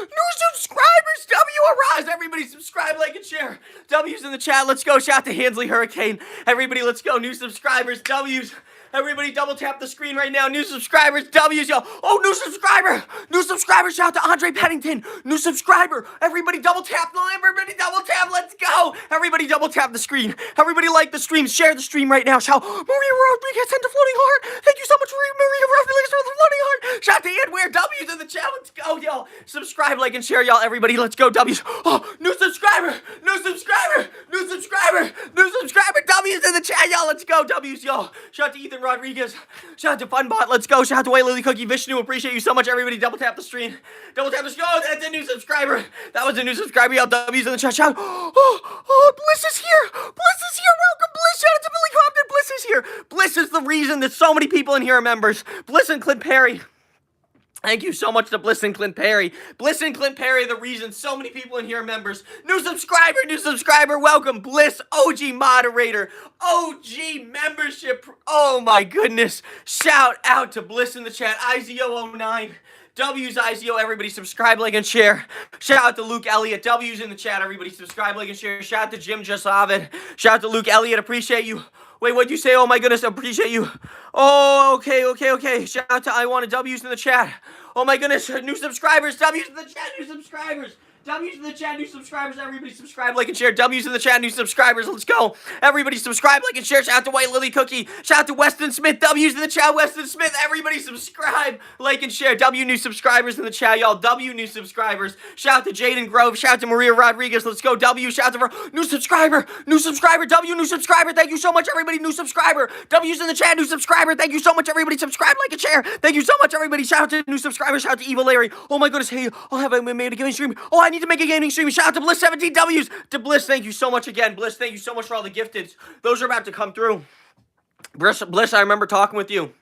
new subscribers. W arise. Everybody subscribe, like, and share. W's in the chat. Let's go. Shout out to Hansley Hurricane. Everybody, let's go. New subscribers. W's. Everybody double tap the screen right now. New subscribers, W's, y'all. Oh, new subscriber. New subscriber. Shout out to Andre Pennington. New subscriber. Everybody double tap. Everybody double tap. Let's go. Everybody double tap the screen. Everybody like the stream. Share the stream right now. Shout Maria Rodriguez sent a floating heart. Thank you so much, Maria Rodriguez, for the floating heart. Shout out to Ed Ware. W's in the chat. Let's go, y'all. Subscribe, like, and share, y'all. Everybody, let's go. W's. Oh, new subscriber. New subscriber. New subscriber. New subscriber. W's in the chat, y'all. Let's go. W's, y'all. Shout out to Ethan Rodriguez. Shout out to Funbot. Let's go. Shout out to White Lily Cookie Vishnu. Appreciate you so much, everybody. Double tap the stream. Double tap the stream. Oh, that's a new subscriber. That was a new subscriber. Y'all, W's in the chat. Shout out. Oh, Bliss is here. Bliss is here. Welcome, Bliss. Shout out to Billy Compton. Bliss is here. Bliss is the reason that so many people in here are members. Bliss and Clint Perry. Thank you so much to Bliss and Clint Perry. Bliss and Clint Perry, the reason so many people in here are members. New subscriber, welcome. Bliss, OG moderator, OG membership. Oh my goodness. Shout out to Bliss in the chat. IZO09. W's IZO, everybody subscribe, like, and share. Shout out to Luke Elliott. W's in the chat, everybody subscribe, like, and share. Shout out to Jim Jasavid. Shout out to Luke Elliott, appreciate you. Wait, what'd you say? Oh my goodness, appreciate you. Oh, okay. Shout out to I Want a W's in the chat. Oh my goodness, new subscribers. W's in the chat, new subscribers. W's in the chat, new subscribers. Everybody subscribe, like, and share. W's in the chat, new subscribers. Let's go. Everybody subscribe, like, and share. Shout out to White Lily Cookie. Shout out to Weston Smith. W's in the chat, Weston Smith. Everybody subscribe, like, and share. W new subscribers in the chat, y'all. W new subscribers. Shout out to Jaden Grove. Shout out to Maria Rodriguez. Let's go. W. Shout out to new subscriber. New subscriber. W new subscriber. Thank you so much, everybody. New subscriber. W's in the chat, new subscriber. Thank you so much, everybody. Subscribe, like, and share. Thank you so much, everybody. Shout out to new subscribers. Shout out to Evil Larry. Oh my goodness. Hey, I'll have made a gaming stream. Oh, I need to make a gaming stream. Shout out to Bliss 17 W's. To Bliss, thank you so much again. Bliss, thank you so much for all the gifteds. Those are about to come through. Bliss, I remember talking with you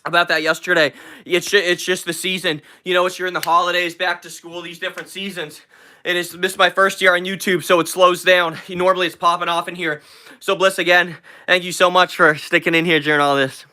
about that yesterday. It's just the season. You know, it's you're in the holidays, back to school, these different seasons. And this is my first year on YouTube, so it slows down. Normally it's popping off in here. So Bliss, again, thank you so much for sticking in here during all this.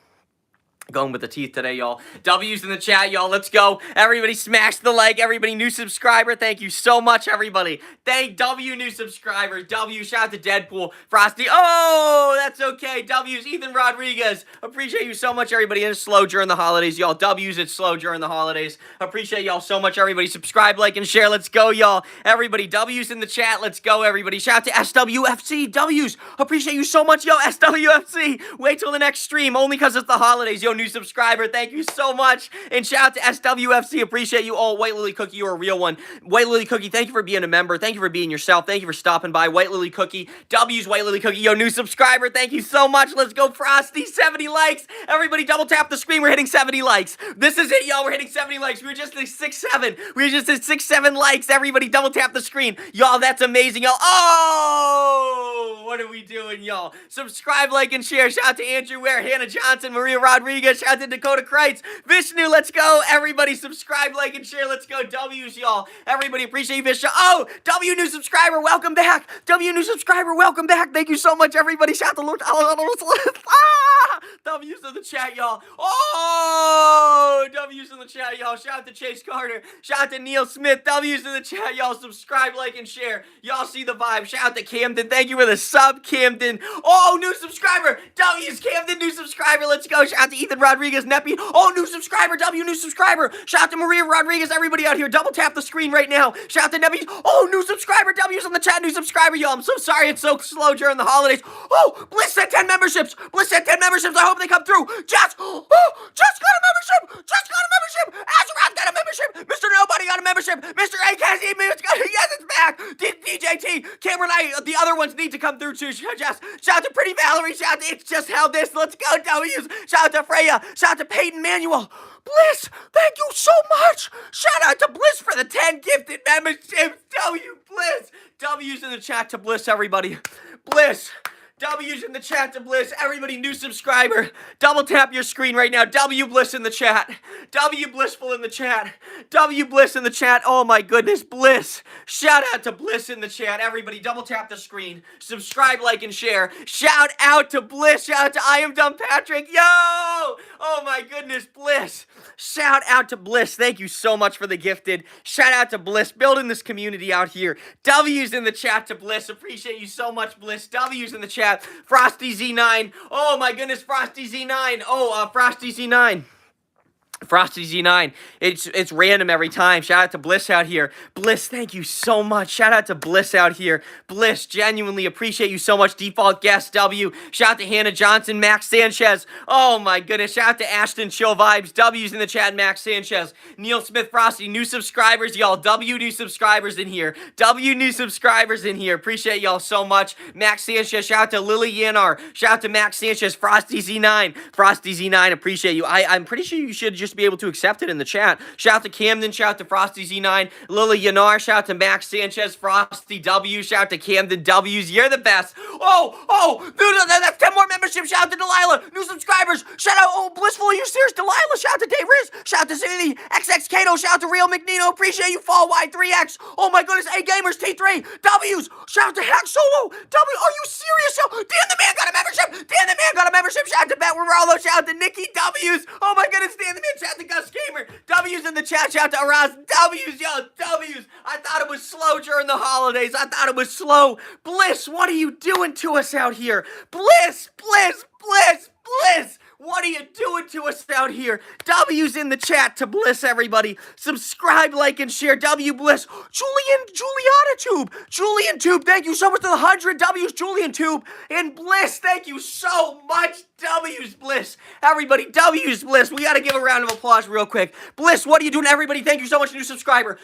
Going with the teeth today, y'all. W's in the chat, y'all. Let's go. Everybody smash the like. Everybody new subscriber. Thank you so much, everybody. Thank W new subscribers. W, shout out to Deadpool. Frosty. Oh, that's okay. W's, Ethan Rodriguez. Appreciate you so much, everybody. And it's slow during the holidays, y'all. W's, it's slow during the holidays. Appreciate y'all so much, everybody. Subscribe, like, and share. Let's go, y'all. Everybody, W's in the chat. Let's go, everybody. Shout out to SWFC. W's, appreciate you so much, yo. SWFC. Wait till the next stream, only because it's the holidays, yo. New subscriber, thank you so much. And shout out to SWFC, appreciate you all. White Lily Cookie, you're a real one. White Lily Cookie, thank you for being a member. Thank you for being yourself. Thank you for stopping by. White Lily Cookie, W's White Lily Cookie, yo, new subscriber, thank you so much. Let's go, Frosty, 70 likes. Everybody double tap the screen, we're hitting 70 likes. This is it, y'all, we're hitting 70 likes. We were just at 6-7. We were just at 6-7 likes. Everybody double tap the screen. Y'all, that's amazing, y'all. Oh, what are we doing, y'all? Subscribe, like, and share. Shout out to Andrew Ware, Hannah Johnson, Maria Rodriguez. Shout out to Dakota Kreitz, Vishnu, let's go. Everybody subscribe, like, and share. Let's go. W's, y'all. Everybody appreciate you, Vishnu. Oh, W new subscriber, welcome back. W new subscriber, welcome back. Thank you so much, everybody. Shout out to Lord. W's in the chat, y'all. Oh, W's in the chat, y'all. Shout out to Chase Carter. Shout out to Neil Smith. W's in the chat, y'all. Subscribe, like, and share. Y'all see the vibe. Shout out to Camden. Thank you for the sub, Camden. Oh, new subscriber. W's, Camden, new subscriber. Let's go. Shout out to Ethan Rodriguez, Neppy. Oh, new subscriber. W, new subscriber. Shout out to Maria Rodriguez. Everybody out here, double tap the screen right now. Shout out to Neppy. Oh, new subscriber. W's in the chat. New subscriber, y'all. I'm so sorry it's so slow during the holidays. Oh, Bliss sent 10 memberships. Bliss sent 10 memberships. I hope they come through. Jess got a membership. Jess got a membership. Azarath got a membership. Mr. Nobody got a membership. Mr. AKZ, yes, it's back. DJT, Cameron, the other ones need to come through too. Jess, shout out to Pretty Valerie. Shout out to It's Just How This. Let's go, W's. Shout out to Freya. Shout out to Peyton Manuel. Bliss, thank you so much. Shout out to Bliss for the 10 gifted memberships. W, Bliss. W's in the chat to Bliss, everybody. Bliss. W's in the chat to Bliss. Everybody, new subscriber. Double tap your screen right now. W Bliss in the chat. W Blissful in the chat. W Bliss in the chat. Oh my goodness, Bliss. Shout out to Bliss in the chat. Everybody, double tap the screen. Subscribe, like, and share. Shout out to Bliss. Shout out to I Am Dumb Patrick. Yo! Oh my goodness, Bliss. Shout out to Bliss. Thank you so much for the gifted. Shout out to Bliss. Building this community out here. W's in the chat to Bliss. Appreciate you so much, Bliss. W's in the chat. Frosty Z9. Oh my goodness, Frosty Z9. Oh, Frosty Z9. Frosty Z9. It's random every time. Shout out to Bliss out here. Bliss, thank you so much. Shout out to Bliss out here. Bliss, genuinely appreciate you so much. Default guest W. Shout out to Hannah Johnson, Max Sanchez. Oh my goodness. Shout out to Ashton Chill Vibes. W's in the chat, Max Sanchez. Neil Smith, Frosty. New subscribers, y'all. W new subscribers in here. W new subscribers in here. Appreciate y'all so much. Max Sanchez. Shout out to Lily Yanar. Shout out to Max Sanchez. Frosty Z9. Frosty Z9. Appreciate you. I'm pretty sure you should just be able to accept it in the chat. Shout out to Camden, shout out to Frosty Z9, Lily Yanar, shout out to Max Sanchez, Frosty W, shout out to Camden W's, you're the best. That's 10 more memberships. Shout out to Delilah, new subscribers. Shout out, Blissful, are you serious? Delilah, shout out to Dave Riz, shout out to Cindy, XX Kato, shout out to Real McNino, appreciate you, Fall Y3X. Oh my goodness, A Gamers T3, W's, shout out to Hack Solo, W, are you serious? Dan the Man got a membership. Dan the Man got a membership. Shout out to Bet Ronaldo, shout out to Nikki W's. Oh my goodness, Dan the Man, shout out to Gus Gamer. W's in the chat. Shout out to Araz. W's, yo, W's. I thought it was slow during the holidays. I thought it was slow. Bliss, what are you doing to us out here? Bliss, Bliss, Bliss, Bliss. What are you doing to us out here? W's in the chat to Bliss, everybody. Subscribe, like, and share. W Bliss. Juliana Tube. Julian Tube, thank you so much to the 100 W's, Julian Tube. And Bliss, thank you so much. W's Bliss. Everybody, W's Bliss. We got to give a round of applause real quick. Bliss, what are you doing? Everybody, thank you so much. New subscriber,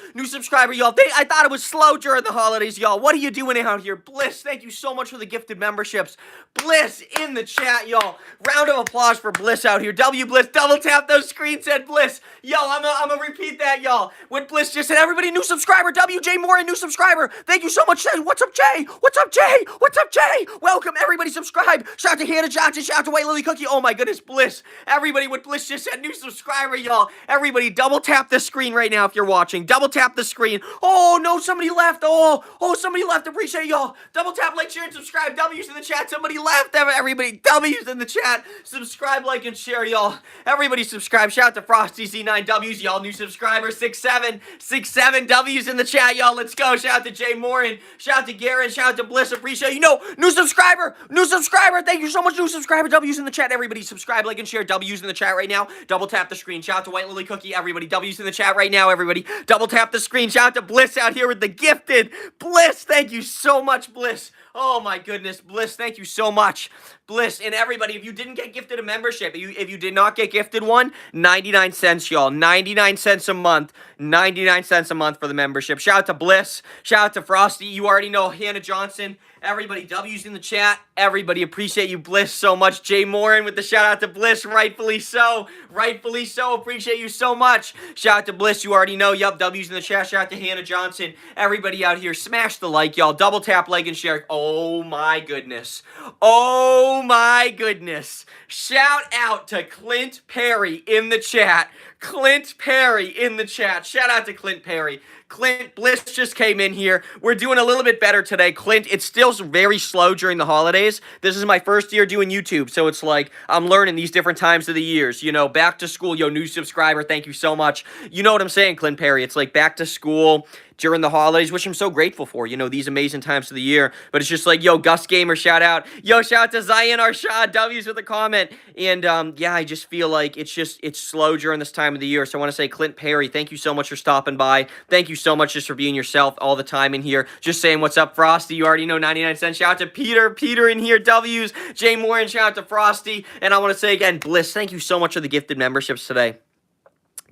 y'all. I thought it was slow during the holidays, y'all. What are you doing out here? Bliss, thank you so much for the gifted memberships. Bliss in the chat, y'all. Round of applause for Bliss out here. W Bliss, double tap those screens, said Bliss. Yo, I'm gonna repeat that, y'all. What Bliss just said, everybody, new subscriber. WJ Moore, new subscriber. Thank you so much. What's up, Jay? What's up, Jay? What's up, Jay? Welcome, everybody, subscribe. Shout out to Hannah Johnson. Shout out to White Lily Cookie. Oh my goodness, Bliss. Everybody, what Bliss just said, new subscriber, y'all. Everybody, double tap the screen right now if you're watching. Double tap the screen. Oh, no, somebody left. Oh, somebody left. Appreciate y'all. Double tap, like, share, and subscribe. W's in the chat. Somebody left. Everybody, W's in the chat. Subscribe. subscribe, like, and share, y'all. Everybody subscribe. Shout out to Frosty Z9Ws, y'all. New subscribers. 67 W's in the chat, y'all. Let's go. Shout out to Jay Morin. Shout out to Garen. Shout out to Bliss. Appreciate you. No, new subscriber. New subscriber. Thank you so much, new subscriber. W's in the chat. Everybody subscribe, like, and share. W's in the chat right now. Double tap the screen. Shout out to White Lily Cookie. Everybody. W's in the chat right now, everybody. Double tap the screen. Shout out to Bliss out here with the gifted. Bliss, thank you so much, Bliss. Oh my goodness, Bliss, thank you so much. Bliss, and everybody, if you didn't get gifted a membership, if you did not get gifted one, 99 cents, y'all. 99 cents a month. 99 cents a month for the membership. Shout out to Bliss. Shout out to Frosty. You already know Hannah Johnson. Everybody, W's in the chat. Everybody, appreciate you, Bliss, so much. Jay Morin with the shout out to Bliss. Rightfully so. Rightfully so. Appreciate you so much. Shout out to Bliss. You already know. Yup, W's in the chat. Shout out to Hannah Johnson. Everybody out here, smash the like, y'all. Double tap, like, and share. Oh, my goodness. Oh, my goodness. Shout out to Clint Perry in the chat. Clint Perry in the chat. Shout out to Clint Perry. Clint, Bliss just came in here. We're doing a little bit better today. Clint, it's still very slow during the holidays. This is my first year doing YouTube, so it's like I'm learning these different times of the years. You know, back to school. Yo, new subscriber, thank you so much. You know what I'm saying, Clint Perry. It's like back to school during the holidays, which I'm so grateful for, you know, these amazing times of the year. But it's just like, yo, Gus Gamer, shout out. Yo, shout out to Zion Arshad, W's with a comment. And, yeah, I just feel like it's slow during this time of the year. So I want to say, Clint Perry, thank you so much for stopping by. Thank you so much just for being yourself all the time in here. Just saying, what's up, Frosty? You already know, 99 cents. Shout out to Peter in here, W's. Jay Moore, and shout out to Frosty. And I want to say again, Bliss, thank you so much for the gifted memberships today.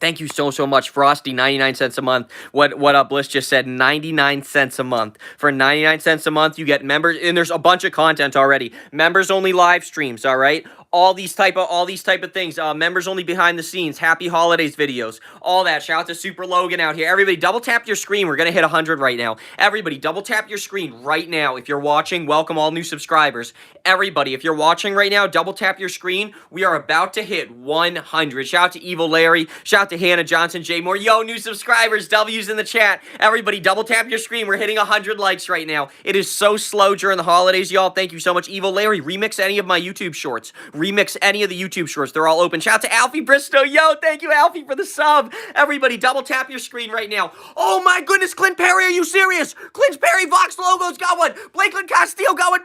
Thank you so much, Frosty, 99 cents a month. What up, Bliss just said, 99 cents a month. For 99 cents a month, you get members, and there's a bunch of content already. Members only live streams, all right? All these type of things. Members only behind the scenes, happy holidays videos, all that. Shout out to Super Logan out here. Everybody, double tap your screen. We're gonna hit 100 right now. Everybody, double tap your screen right now. If you're watching, welcome all new subscribers. Everybody, if you're watching right now, double tap your screen. We are about to hit 100. Shout out to Evil Larry. Shout out to Hannah Johnson, Jay Moore. Yo, new subscribers, W's in the chat. Everybody, double tap your screen. We're hitting 100 likes right now. It is so slow during the holidays, y'all. Thank you so much. Evil Larry, remix any of my YouTube shorts. Remix any of the YouTube shorts. They're all open. Shout out to Alfie Bristow. Yo, thank you, Alfie, for the sub. Everybody, double tap your screen right now. Oh, my goodness, Clint Perry, are you serious? Clint Perry, Vox Logos got one. Blakeland Castile got one.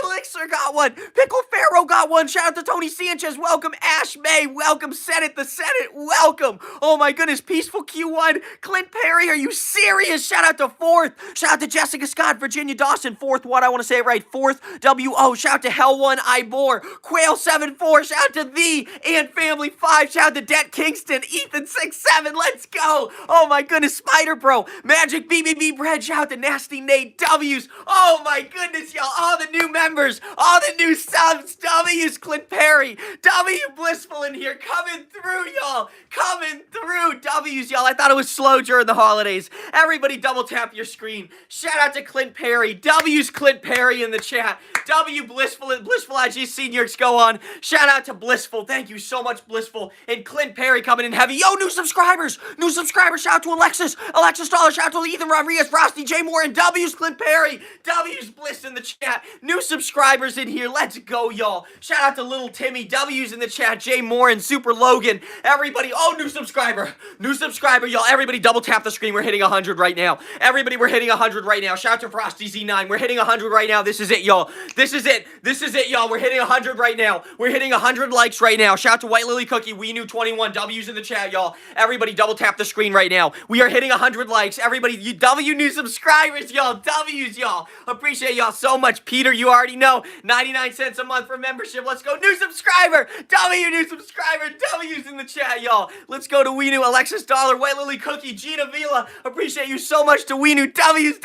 Elixir got one. Pickle Pharaoh got one. Shout out to Tony Sanchez. Welcome, Ash May. Welcome, Senate. The Senate. Welcome. Oh, my goodness, Peaceful Q1. Clint Perry, are you serious? Shout out to Fourth. Shout out to Jessica Scott, Virginia Dawson. Fourth, what? I want to say it right. Fourth, W-O. Shout out to Hell1, Ibor. Quail 7-4. Shout out to The and Family 5. Shout out to Det Kingston. Ethan 6-7. Let's go. Oh, my goodness, Spider Bro. Magic BBB Bread. Shout out to Nasty Nate. W's. Oh, my goodness, y'all. All the new members. All the new subs. W's, Clint Perry. W Blissful in here. Coming through, y'all. Coming through. W's, y'all. I thought it was slow during the holidays. Everybody double tap your screen. Shout out to Clint Perry. W's Clint Perry in the chat. W Blissful and Blissful IG Seniors go on. Shout out to Blissful. Thank you so much, Blissful. And Clint Perry coming in heavy. Yo, new subscribers. New subscribers. Shout out to Alexis. Alexis Dollar. Shout out to Ethan Rodriguez, Frosty, Jay Moore, and W's Clint Perry. W's Bliss in the chat. New subscribers in here. Let's go, y'all. Shout out to Little Timmy. W's in the chat. Jay Moore and Super Logan. Everybody. Oh, new subscriber. New subscriber, y'all. Everybody double tap the screen. We're hitting 100 right now. Everybody, we're hitting 100 right now. Shout out to Frosty Z9. We're hitting 100 right now. This is it, y'all. This is it. This is it, y'all. We're hitting 100 right now. We're hitting 100 likes right now. Shout out to White Lily Cookie. We knew 21 W's in the chat, y'all. Everybody double tap the screen right now. We are hitting 100 likes. Everybody, you W new subscribers, y'all. W's, y'all. Appreciate y'all so much. Peter, you already know. 99 cents a month for membership. Let's go. New subscriber. W new subscriber. W's in the chat, y'all. Let's go to We Knew. Alexis Dollar. White Lily Cookie. Gina Vila. Appreciate you so much to We Knew. W's.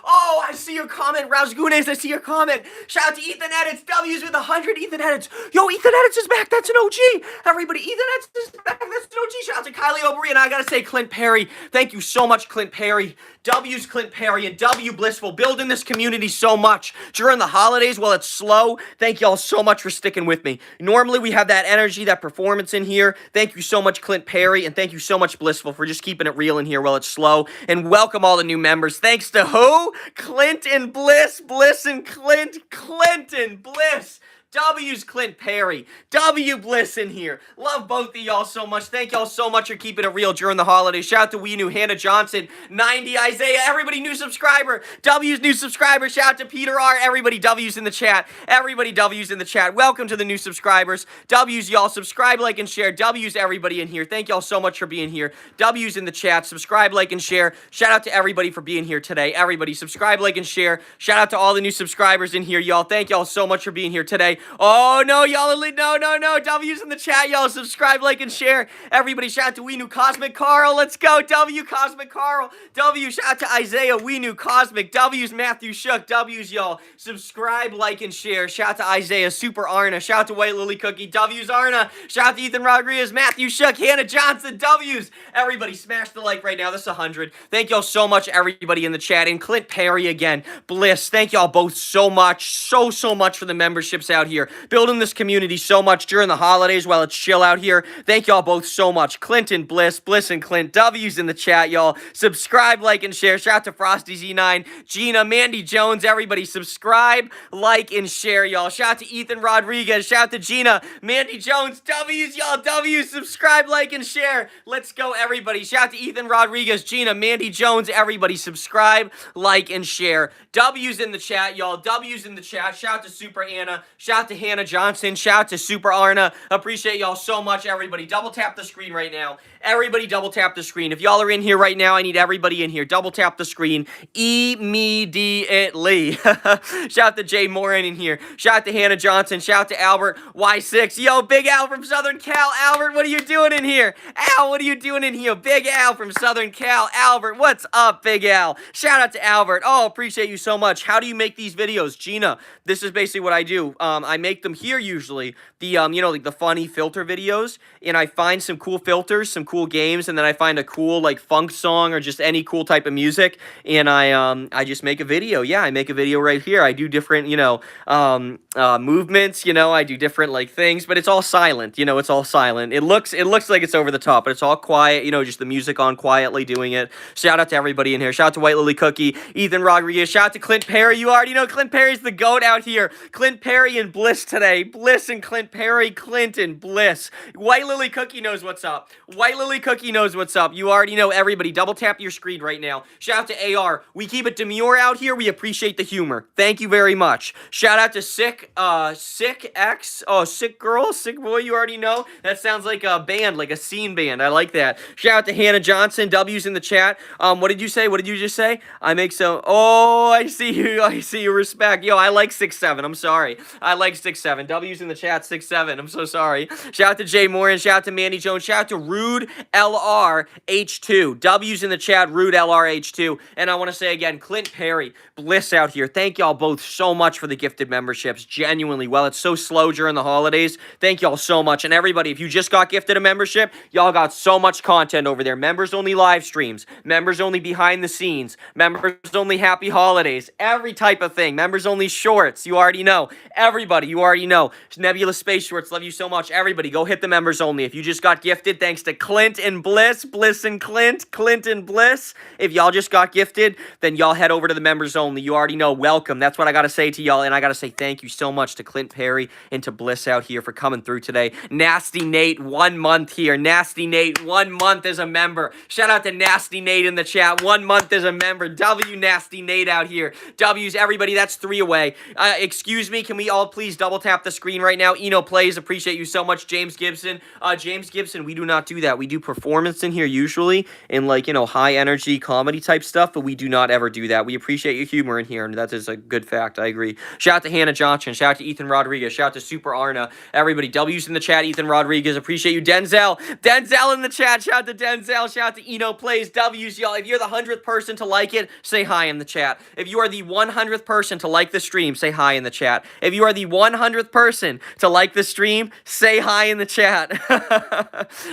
Oh, I see your comment. Rouse Gunes, I see your comment. Shout out to Ethan Edits. W's with 100. Ethan Edits. Yo, Ethan Edits is back. That's an OG. Everybody, Ethan Edits is back. That's an OG. Shout out to Kylie O'Brien. And I gotta say, Clint Perry. Thank you so much, Clint Perry. W's Clint Perry and W Blissful. Building this community so much during the holidays while it's slow. Thank y'all so much for sticking with me. Normally, we have that energy, that performance in here. Thank you so much, Clint Perry. And thank you so much, Blissful, for just keeping it real in here while it's slow. And welcome all the new members. Thanks to who? Clint and Bliss. Bliss and Clint. Clint and Bliss. W's Clint Perry. W Bliss in here. Love both of y'all so much. Thank y'all so much for keeping it real during the holidays. Shout out to We New Hannah Johnson, 90 Isaiah, everybody new subscriber. W's new subscriber. Shout out to Peter R. Everybody W's in the chat. Everybody W's in the chat. Welcome to the new subscribers. W's y'all. Subscribe, like, and share. W's everybody in here. Thank y'all so much for being here. W's in the chat. Subscribe, like, and share. Shout out to everybody for being here today. Everybody subscribe, like, and share. Shout out to all the new subscribers in here, y'all. Thank y'all so much for being here today. Oh, no, y'all. No. W's in the chat, y'all. Subscribe, like, and share. Everybody, shout out to We New Cosmic Carl. Let's go. W Cosmic Carl. W, shout out to Isaiah. We New Cosmic. W's Matthew Shook. W's, y'all. Subscribe, like, and share. Shout out to Isaiah. Super Arna. Shout out to White Lily Cookie. W's Arna. Shout out to Ethan Rodriguez. Matthew Shook. Hannah Johnson. W's. Everybody, smash the like right now. This is 100. Thank y'all so much, everybody in the chat. And Clint Perry again. Bliss. Thank y'all both so much. So much for the memberships out here. Building this community so much during the holidays while it's chill out here. Thank y'all both so much. Clinton, Bliss and Clint. W's in the chat, y'all. Subscribe, like, and share. Shout out to Frosty Z9, Gina, Mandy Jones. Everybody subscribe, like, and share, y'all. Shout out to Ethan Rodriguez. Shout out to Gina, Mandy Jones. W's, y'all. W's. Subscribe, like, and share. Let's go, everybody. Shout out to Ethan Rodriguez, Gina, Mandy Jones. Everybody subscribe, like, and share. W's in the chat, y'all. W's in the chat. Shout out to Super Anna. Shout out to Hannah Johnson. Shout out to Super Arna. Appreciate y'all so much, everybody. Double tap the screen right now. Everybody double tap the screen. If y'all are in here right now, I need everybody in here. Double tap the screen immediately. Shout out to Jay Morin in here. Shout out to Hannah Johnson. Shout out to Albert Y6. Yo, Big Al from Southern Cal. Albert, what are you doing in here? Al, what are you doing in here? Big Al from Southern Cal. Albert, what's up, Big Al? Shout out to Albert. Oh, appreciate you so much. How do you make these videos? Gina, this is basically what I do. I make them here usually. The, like the funny filter videos. And I find some cool filters, some cool games, and then I find a cool, like, funk song or just any cool type of music, and I just make a video. Yeah, I make a video right here. I do different, movements, I do different, like, things, but it's all silent, it's all silent. It looks like it's over the top, but it's all quiet, just the music on quietly doing it. Shout out to everybody in here. Shout out to White Lily Cookie, Ethan Rodriguez. Shout out to Clint Perry. You already know Clint Perry's the GOAT out here. Clint Perry and Bliss today. Bliss and Clint Perry. Clint and Bliss. White Lily Cookie knows what's up. White Lily Cookie knows what's up. You already know, everybody. Double tap your screen right now. Shout out to AR. We keep it demure out here. We appreciate the humor. Thank you very much. Shout out to Sick X. Oh, Sick Girl, Sick Boy, you already know. That sounds like a band, like a scene band. I like that. Shout out to Hannah Johnson. W's in the chat. What did you say? What did you just say? I make so... Oh, I see you. I see you. Respect. Yo, I like 6'7". I'm sorry. I like 6'7". W's in the chat, 6'7". I'm so sorry. Shout out to Jay Moore and shout out to Mandy Jones. Shout out to Rude LRH2. W's in the chat, Rude LRH2. And I want to say again, Clint Perry, Bliss out here. Thank y'all both so much for the gifted memberships. Genuinely. Well, it's so slow during the holidays. Thank y'all so much. And everybody, if you just got gifted a membership, y'all got so much content over there. Members only live streams. Members only behind the scenes. Members only happy holidays. Every type of thing. Members only shorts. You already know. Everybody, you already know. Nebula Space Shorts, love you so much. Everybody, go hit the members only. If you just got gifted, thanks to Clint and Bliss, Bliss and Clint, Clint and Bliss. If y'all just got gifted, then y'all head over to the members only. You already know. Welcome. That's what I got to say to y'all. And I got to say thank you so much to Clint Perry and to Bliss out here for coming through today. Nasty Nate, 1 month here. Nasty Nate, 1 month as a member. Shout out to Nasty Nate in the chat. 1 month as a member. W Nasty Nate out here. W's, everybody, that's 3 away. Excuse me, can we all please double tap the screen right now? Eno Plays, appreciate you so much. James Gibson. James Gibson, we do not do that. We do performance in here usually in, like, high energy comedy type stuff, but we do not ever do that. We appreciate your humor in here, and that is a good fact. I agree. Shout out to Hannah Johnson. Shout out to Ethan Rodriguez. Shout out to Super Arna. Everybody, W's in the chat. Ethan Rodriguez, appreciate you. Denzel. Denzel in the chat. Shout out to Denzel. Shout out to Eno Plays. W's, y'all. If you're the 100th person to like it, say hi in the chat. If you are the 100th person to like the stream, say hi in the chat. If you are the 100th person to like the stream, say hi in the chat.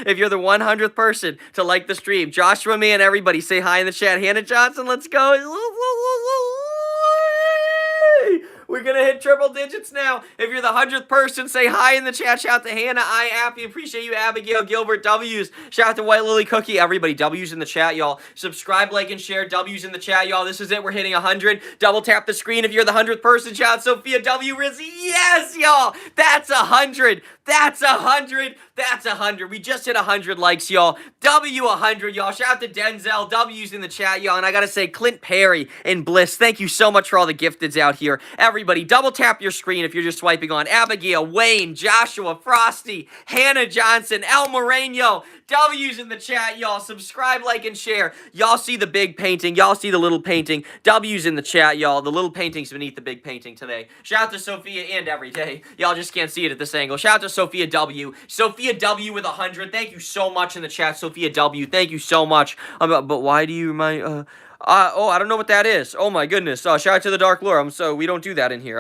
If you're the 100th person to like the stream, Joshua, man, everybody, say hi in the chat. Hannah Johnson, let's go. We're gonna hit triple digits now. If you're the 100th person, say hi in the chat. Shout out to Hannah, I Appy, appreciate you, Abigail, Gilbert, W's. Shout out to White Lily Cookie, everybody. W's in the chat, y'all. Subscribe, like, and share. W's in the chat, y'all. This is it. We're hitting 100. Double tap the screen if you're the 100th person. Shout out Sophia W. Rizzi. Yes, y'all. That's 100. That's 100. That's 100. We just hit 100 likes, y'all. W 100, y'all. Shout out to Denzel. W's in the chat, y'all. And I gotta say, Clint Perry and Bliss, thank you so much for all the gifteds out here. Everybody, double tap your screen if you're just swiping on. Abigail, Wayne, Joshua, Frosty, Hannah Johnson, El Moreno. W's in the chat, y'all. Subscribe, like, and share. Y'all see the big painting. Y'all see the little painting. W's in the chat, y'all. The little painting's beneath the big painting today. Shout out to Sophia and Everyday. Y'all just can't see it at this angle. Shout out to Sophia W. Sophia W with 100. Thank you so much in the chat, Sophia W. Thank you so much. But why do you remind... oh, I don't know what that is. Oh my goodness. Shout out to the Dark Lore. We don't do that in here.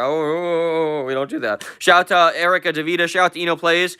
We don't do that. Shout out to Erica DeVita. Shout out to Eno Plays.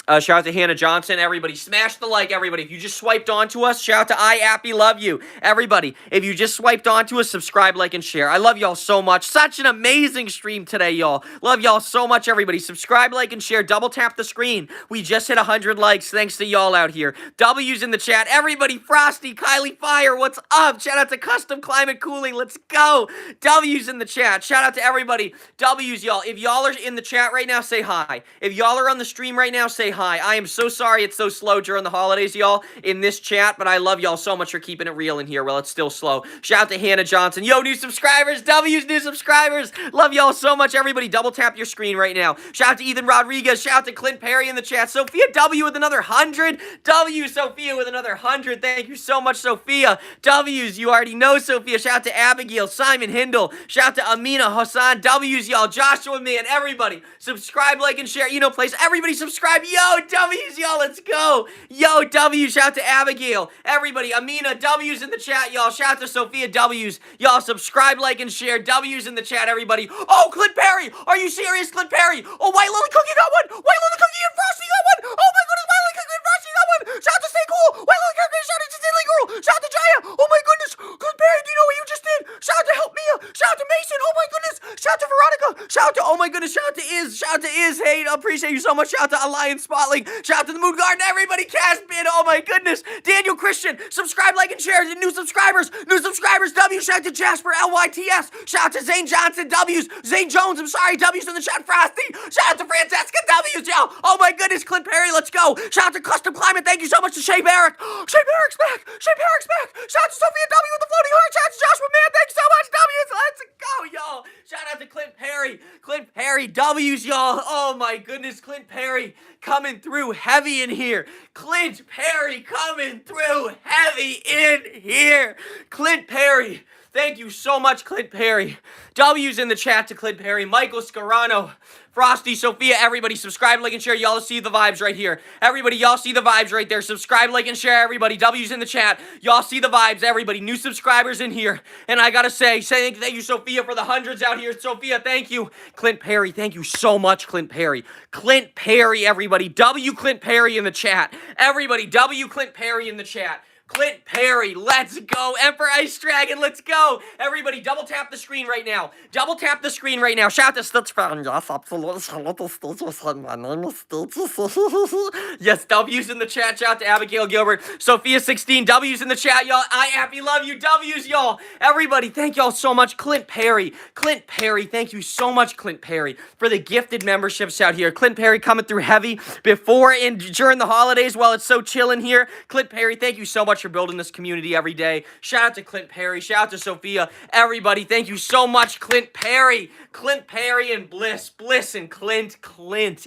Shout out to Hannah Johnson. Everybody, smash the like, everybody. If you just swiped onto us, shout out to IAppy, love you. Everybody, if you just swiped onto us, subscribe, like, and share. I love y'all so much. Such an amazing stream today, y'all. Love y'all so much, everybody. Subscribe, like, and share. Double tap the screen. We just hit 100 likes. Thanks to y'all out here. W's in the chat. Everybody, Frosty, Kylie Fire, what's up? Shout out to Custom Climate Cooling. Let's go. W's in the chat. Shout out to everybody. W's, y'all. If y'all are in the chat right now, say hi. If y'all are on the stream right now, say hi. I am so sorry it's so slow during the holidays, y'all, in this chat, but I love y'all so much for keeping it real in here while it's still slow. Shout out to Hannah Johnson. Yo, new subscribers. W's new subscribers. Love y'all so much, everybody. Double tap your screen right now. Shout out to Ethan Rodriguez. Shout out to Clint Perry in the chat. Sophia W with another 100. W, Sophia with another 100. Thank you so much, Sophia. W's, you already know, Sophia. Shout out to Abigail, Simon Hindle. Shout out to Amina Hassan. W's, y'all. Joshua, me, and everybody. Subscribe, like, and share. Place. Everybody subscribe. Yo, W's, y'all, let's go. Yo, W, shout out to Abigail. Everybody, Amina, W's in the chat, y'all. Shout out to Sophia W's. Y'all, subscribe, like, and share. W's in the chat, everybody. Oh, Clint Perry. Are you serious, Clint Perry? Oh, White Lily Cookie got one. White Lily Cookie and Frosty got one. Oh, my goodness, White Lily Cookie and Frosty got one. Shout out to Stay Cool. White Lily Cookie, shout out to Silly Girl. Shout out to Jaya. Oh, my goodness. Clint Perry, do you know what you just did? Shout out to Help Mia. Shout out to Mason. Oh, my goodness. Shout out to Veronica. Shout out to, oh, my goodness. Shout out to Iz. Shout out to Iz. Hey, appreciate you so much. Shout out to Alliance Spotling. Shout out to the Moon Garden, everybody, cast bid, oh my goodness, Daniel Christian, subscribe, like, and share, new subscribers, W, shout out to Jasper, LYTS, shout out to Zane Johnson, W's, Zane Jones, I'm sorry, W's in the chat, Frosty, shout out to Francesca, W's, y'all, oh my goodness, Clint Perry, let's go, shout out to Custom Climate, thank you so much to Shea Barrick, Shea Barrick's back, shout out to Sophia W with the floating heart, shout out to Joshua, man, thank you so much, W's, let's go, y'all, shout out to Clint Perry, W's, y'all, oh my goodness, Clint Perry, coming through heavy in here. Clint Perry coming through heavy in here. Clint Perry. Thank you so much, Clint Perry. W's in the chat to Clint Perry. Michael Scarano. Frosty, Sophia, everybody, subscribe, like, and share. Y'all see the vibes right here. Everybody, y'all see the vibes right there. Subscribe, like, and share, everybody. W's in the chat. Y'all see the vibes, everybody. New subscribers in here. And I gotta say thank you, Sophia, for the hundreds out here. Sophia, thank you. Clint Perry, thank you so much, Clint Perry. Clint Perry, everybody. W Clint Perry in the chat. Everybody, W Clint Perry in the chat. Clint Perry, let's go. Emperor Ice Dragon, let's go. Everybody, double tap the screen right now. Double tap the screen right now. Shout out to Stitch Fan. Yes, absolutely. Shout out to Stitch. My name is Stitch. Yes, W's in the chat. Shout out to Abigail Gilbert. Sophia 16. W's in the chat, y'all. I happy love you. W's, y'all. Everybody, thank y'all so much. Clint Perry. Clint Perry, thank you so much, Clint Perry, for the gifted memberships out here. Clint Perry coming through heavy before and during the holidays while it's so chill in here. Clint Perry, thank you so much for building this community every day. Shout out to Clint Perry. Shout out to Sophia. Everybody, thank you so much, Clint Perry. Clint Perry and Bliss. Bliss and Clint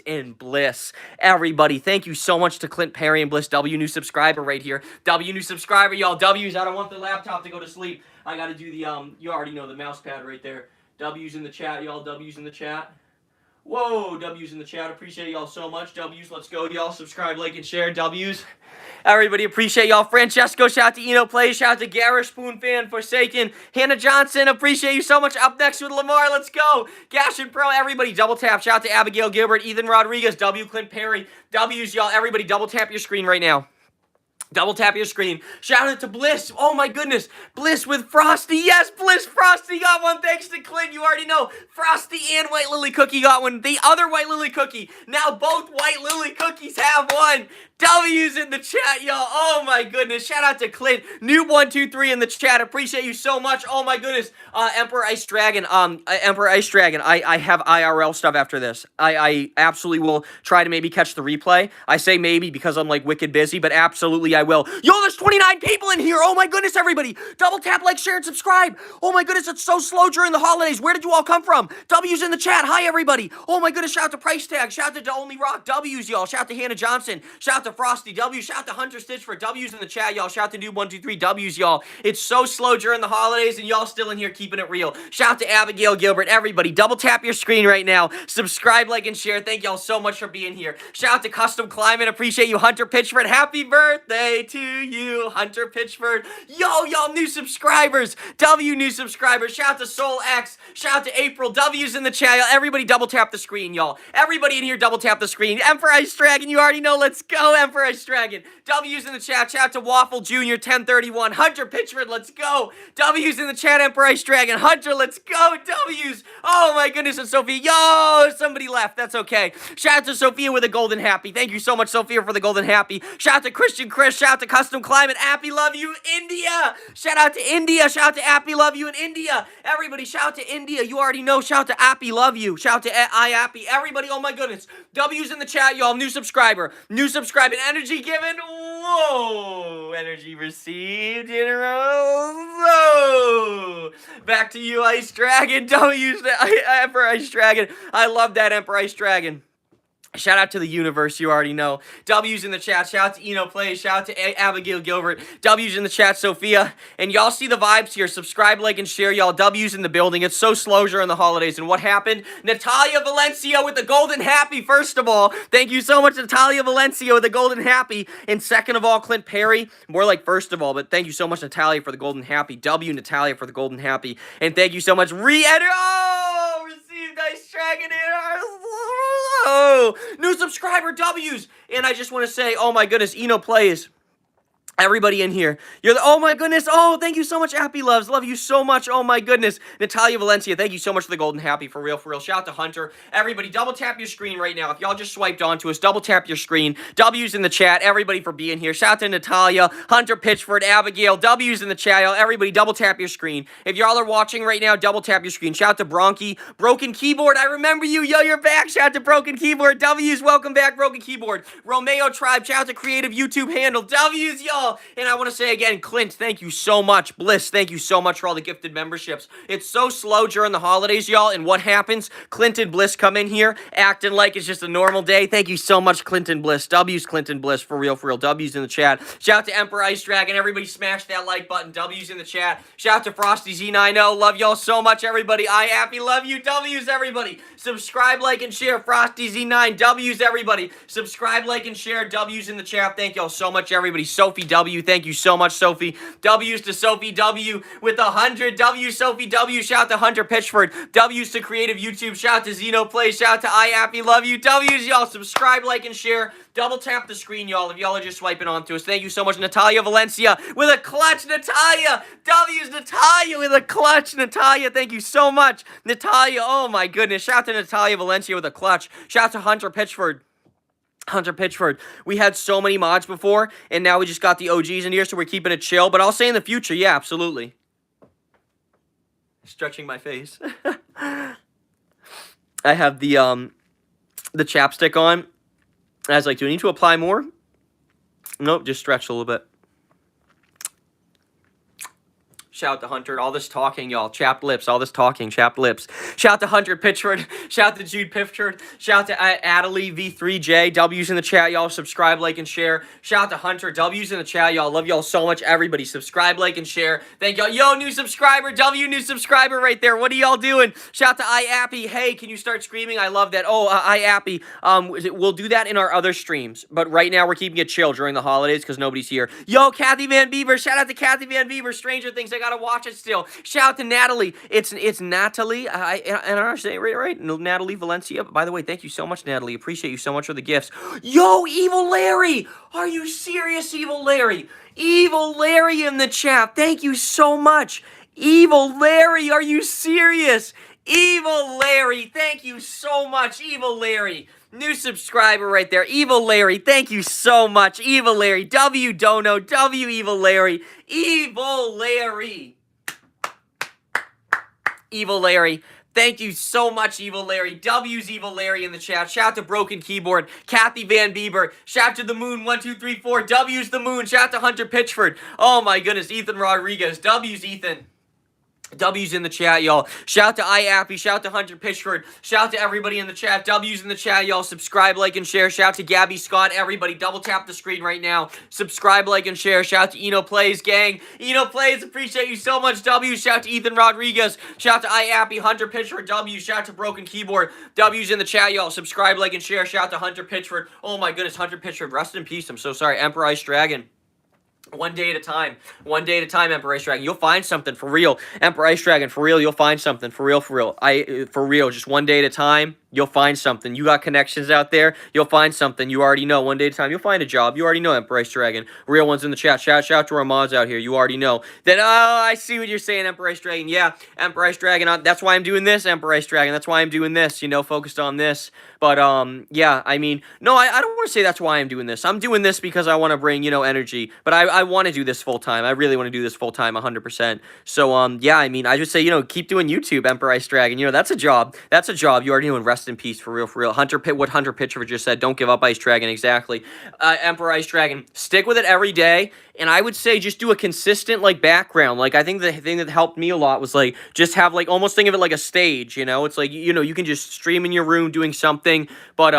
and Bliss. Everybody, thank you so much to Clint Perry and Bliss. W new subscriber right here. W new subscriber, y'all. W's, I don't want the laptop to go to sleep. I gotta do the, you already know the mouse pad right there. W's in the chat, y'all. W's in the chat. Whoa, W's in the chat. Appreciate y'all so much. W's, let's go, y'all. Subscribe, like, and share. W's. Everybody, appreciate y'all. Francesco, shout out to Eno Play. Shout out to Garish, Spoon Fan, Forsaken. Hannah Johnson, appreciate you so much. Up next with Lamar, let's go. Gash and Pro, everybody, double tap. Shout out to Abigail Gilbert, Ethan Rodriguez, W. Clint Perry. W's, y'all. Everybody, double tap your screen right now. Double tap your screen. Shout out to Bliss. Oh my goodness. Bliss with Frosty. Yes, Bliss. Frosty got one. Thanks to Clint. You already know. Frosty and White Lily Cookie got one. The other White Lily Cookie. Now both White Lily Cookies have one. W's in the chat, y'all. Oh my goodness. Shout out to Clint. Noob123 in the chat. Appreciate you so much. Oh my goodness. Emperor Ice Dragon. Emperor Ice Dragon. I have IRL stuff after this. I absolutely will try to maybe catch the replay. I say maybe because I'm like wicked busy, but absolutely I will. Yo, there's 29 people in here. Oh my goodness, everybody. Double tap, like, share, and subscribe. Oh my goodness, it's so slow during the holidays. Where did you all come from? W's in the chat. Hi, everybody. Oh my goodness, shout out to Price Tag. Shout out to Only Rock. W's, y'all. Shout out to Hannah Johnson. Shout out to Frosty. W. Shout out to Hunter Stitch for W's in the chat, y'all. Shout out to Noob123. W's, y'all. It's so slow during the holidays, and y'all still in here keeping it real. Shout out to Abigail Gilbert. Everybody, double tap your screen right now. Subscribe, like, and share. Thank y'all so much for being here. Shout out to Custom Climate. Appreciate you, Hunter Pitchford. Happy birthday to you, Hunter Pitchford. Yo, y'all new subscribers. W new subscribers. Shout out to Soul X. Shout out to April. W's in the chat. Everybody double tap the screen, y'all. Everybody in here double tap the screen. Emperor Ice Dragon, you already know. Let's go, Emperor Ice Dragon. W's in the chat. Shout out to Waffle Jr. 1031. Hunter Pitchford, let's go. W's in the chat. Emperor Ice Dragon. Hunter, let's go. W's. Oh my goodness, and Sophia. Yo, somebody left. That's okay. Shout out to Sophia with a golden happy. Thank you so much, Sophia, for the golden happy. Shout out to Christian Chris. Shout out to Custom Climate. Appy, love you, India. Shout out to India. Shout out to Appy, love you in India. Everybody, shout out to India. You already know. Shout out to Appy, love you. Shout out to iAppy. Everybody, oh my goodness. W's in the chat, y'all. New subscriber. New subscribe and energy given. Whoa. Energy received. Whoa. Back to you, Ice Dragon. W's the Emperor Ice Dragon. I love that, Emperor Ice Dragon. Shout out to the universe, you already know. W's in the chat. Shout out to Eno Plays. Shout out to Abigail Gilbert. W's in the chat, Sophia. And y'all see the vibes here. Subscribe, like, and share, y'all. W's in the building. It's so slow during the holidays. And what happened? Natalia Valencia with the golden happy, first of all. Thank you so much, Natalia Valencia with the golden happy. And second of all, Clint Perry. More like first of all, but thank you so much, Natalia, for the golden happy. W, Natalia, for the golden happy. And thank you so much, Re-enter. Oh, received Ice Dragon in our... Oh, new subscriber W's. And I just want to say, oh my goodness, Eno Plays. Everybody in here. You're the, oh my goodness. Oh, thank you so much, Happy Loves. Love you so much. Oh my goodness. Natalia Valencia, thank you so much for the golden happy. For real, for real. Shout out to Hunter. Everybody, double tap your screen right now. If y'all just swiped onto us, double tap your screen. W's in the chat. Everybody for being here. Shout out to Natalia, Hunter Pitchford, Abigail. W's in the chat. Y'all. Everybody, double tap your screen. If y'all are watching right now, double tap your screen. Shout out to Bronchi. Broken Keyboard. I remember you. Yo, you're back. Shout out to Broken Keyboard. W's, welcome back, Broken Keyboard. Romeo Tribe. Shout out to Creative YouTube Handle. W's, y'all. And I want to say again, Clint, thank you so much. Bliss, thank you so much for all the gifted memberships. It's so slow during the holidays, y'all, and what happens? Clint and Bliss come in here acting like it's just a normal day. Thank you so much, Clint and Bliss. W's Clint and Bliss, for real, for real. W's in the chat. Shout out to Emperor Ice Dragon. Everybody smash that like button. W's in the chat. Shout out to Frosty Z90. Love y'all so much, everybody. I happy love you. W's, everybody. Subscribe, like, and share. Frosty Z9. W's, everybody. Subscribe, like, and share. W's in the chat. Thank y'all so much, everybody. Sophie W. Thank you so much, Sophie. W's to Sophie W with 100. W, Sophie W. Shout out to Hunter Pitchford. W's to Creative YouTube. Shout out to Xenoplay. Shout out to iHappy. Love you. W's, y'all. Subscribe, like, and share. Double tap the screen, y'all, if y'all are just swiping onto us. Thank you so much, Natalia Valencia with a clutch. Natalia! W's Natalia with a clutch. Natalia, thank you so much. Natalia, oh my goodness. Shout out to Natalia Valencia with a clutch. Shout out to Hunter Pitchford. Hunter Pitchford. We had so many mods before, and now we just got the OGs in here, so we're keeping it chill. But I'll say in the future, yeah, absolutely. Stretching my face. I have the chapstick on. I was like, do I need to apply more? Nope, just stretch a little bit. Shout out to Hunter. All this talking, y'all. Chapped lips. All this talking. Chapped lips. Shout out to Hunter Pitchford. Shout out to Jude Pitchford. Shout out to Adelie V3J. W's in the chat, y'all. Subscribe, like, and share. Shout out to Hunter. W's in the chat, y'all. Love y'all so much. Everybody, subscribe, like, and share. Thank y'all. Yo, new subscriber. W, new subscriber right there. What are y'all doing? Shout out to iAppy. Hey, can you start screaming? I love that. Oh, iAppy. We'll do that in our other streams. But right now, we're keeping it chill during the holidays because nobody's here. Yo, Kathy Van Beaver. Shout out to Kathy Van Beaver. Stranger Things. I got gotta watch it still. Shout out to Natalie. It's Natalie. And I'm saying it right? Natalie Valencia. By the way, thank you so much, Natalie. Appreciate you so much for the gifts. Yo, Evil Larry! Are you serious, Evil Larry? Evil Larry in the chat. Thank you so much. Evil Larry, are you serious? Evil Larry, thank you so much, Evil Larry. New subscriber right there. Evil Larry, thank you so much. Evil Larry, W Dono, W Evil Larry. Evil Larry. Evil Larry. Thank you so much, Evil Larry. W's Evil Larry in the chat. Shout out to Broken Keyboard. Kathy Van Bieber. Shout out to the Moon 1234. W's the Moon. Shout out to Hunter Pitchford. Oh my goodness. Ethan Rodriguez. W's Ethan. W's in the chat, y'all. Shout out to iAppy. Shout out to Hunter Pitchford. Shout out to everybody in the chat. W's in the chat, y'all. Subscribe, like, and share. Shout out to Gabby Scott. Everybody, double tap the screen right now. Subscribe, like, and share. Shout out to Eno Plays, gang. Eno Plays, appreciate you so much. W. Shout out to Ethan Rodriguez. Shout out to iAppy. Hunter Pitchford. W. Shout out to Broken Keyboard. W's in the chat, y'all. Subscribe, like, and share. Shout out to Hunter Pitchford. Oh my goodness, Hunter Pitchford. Rest in peace. I'm so sorry. Emperor Ice Dragon. One day at a time. One day at a time, Emperor Ice Dragon. You'll find something for real. Emperor Ice Dragon, for real, you'll find something. For real, for real. For real, just one day at a time, you'll find something. You got connections out there, you'll find something. You already know. One day at a time, you'll find a job. You already know, Emperor Ice Dragon. Real ones in the chat. Shout out to our mods out here. You already know. Then, oh, I see what you're saying, Emperor Ice Dragon. Yeah, Emperor Ice Dragon. That's why I'm doing this, Emperor Ice Dragon. That's why I'm doing this, you know, focused on this. But, yeah, I mean, no, I don't want to say that's why I'm doing this. I'm doing this because I want to bring, you know, energy. But I want to do this full-time. I really want to do this full-time, 100%. So, yeah, I mean, I just say, you know, keep doing YouTube, Emperor Ice Dragon. You know, that's a job. That's a job. You already know, and rest in peace, for real, for real. What Hunter Pitchford just said, don't give up, Ice Dragon, exactly. Emperor Ice Dragon, stick with it every day. And I would say just do a consistent, like, background. Like, I think the thing that helped me a lot was, like, just have, like, almost think of it like a stage, you know? It's like, you know, you can just stream in your room doing something, but,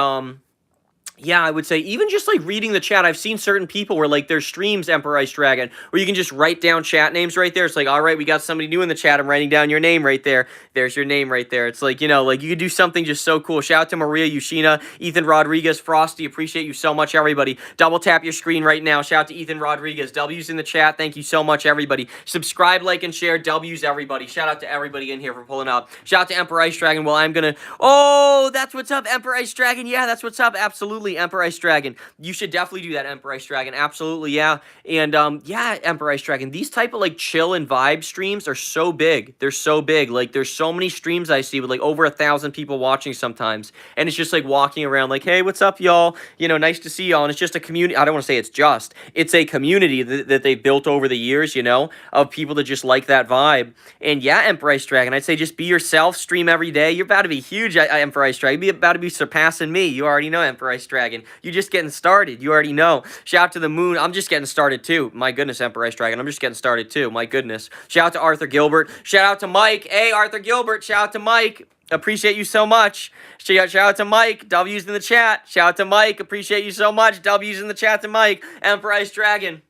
yeah, I would say even just like reading the chat. I've seen certain people where like their streams, Emperor Ice Dragon, where you can just write down chat names right there. It's like, all right, we got somebody new in the chat. I'm writing down your name right there. There's your name right there. It's like, you know, like you could do something just so cool. Shout out to Maria Yushina, Ethan Rodriguez, Frosty. Appreciate you so much, everybody. Double tap your screen right now. Shout out to Ethan Rodriguez. W's in the chat. Thank you so much, everybody. Subscribe, like, and share. W's, everybody. Shout out to everybody in here for pulling up. Shout out to Emperor Ice Dragon. Well, I'm gonna. Oh, that's what's up, Emperor Ice Dragon. Yeah, that's what's up. Absolutely, Emperor Ice Dragon. You should definitely do that, Emperor Ice Dragon. Absolutely, yeah. And, yeah, Emperor Ice Dragon. These type of, like, chill and vibe streams are so big. They're so big. Like, there's so many streams I see with, like, over 1,000 people watching sometimes. And it's just, like, walking around like, hey, what's up, y'all? You know, nice to see y'all. And it's just a community. I don't want to say it's just. It's a community that they've built over the years, you know, of people that just like that vibe. And, yeah, Emperor Ice Dragon, I'd say just be yourself. Stream every day. You're about to be huge, Emperor Ice Dragon. You're about to be surpassing me. You already know, Emperor Ice Dragon. You just getting started. You already know. Shout out to the Moon. I'm just getting started too. My goodness, Emperor Ice Dragon. I'm just getting started too. My goodness. Shout out to Arthur Gilbert. Shout out to Mike. Hey, Arthur Gilbert. Shout out to Mike. Appreciate you so much. Shout out to Mike. W's in the chat. Shout out to Mike. Appreciate you so much. W's in the chat to Mike. Emperor Ice Dragon.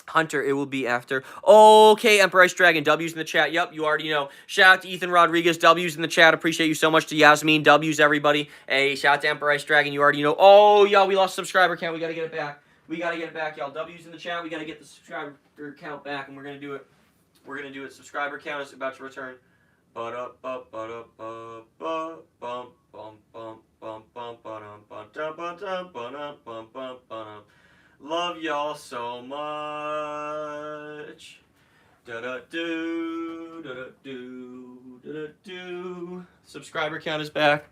Hunter, it will be after. Okay, Emperor Ice Dragon. W's in the chat. Yep, you already know. Shout out to Ethan Rodriguez. W's in the chat. Appreciate you so much. To Yasmin. W's, everybody. Hey, shout out to Emperor Ice Dragon. You already know. Oh, y'all, we lost subscriber count. We got to get it back. We got to get it back, y'all. W's in the chat. We got to get the subscriber count back, and we're going to do it. We're going to do it. Subscriber count is about to return. Love y'all so much. Da-da-do, da-da-do, da-da-do. Subscriber count is back.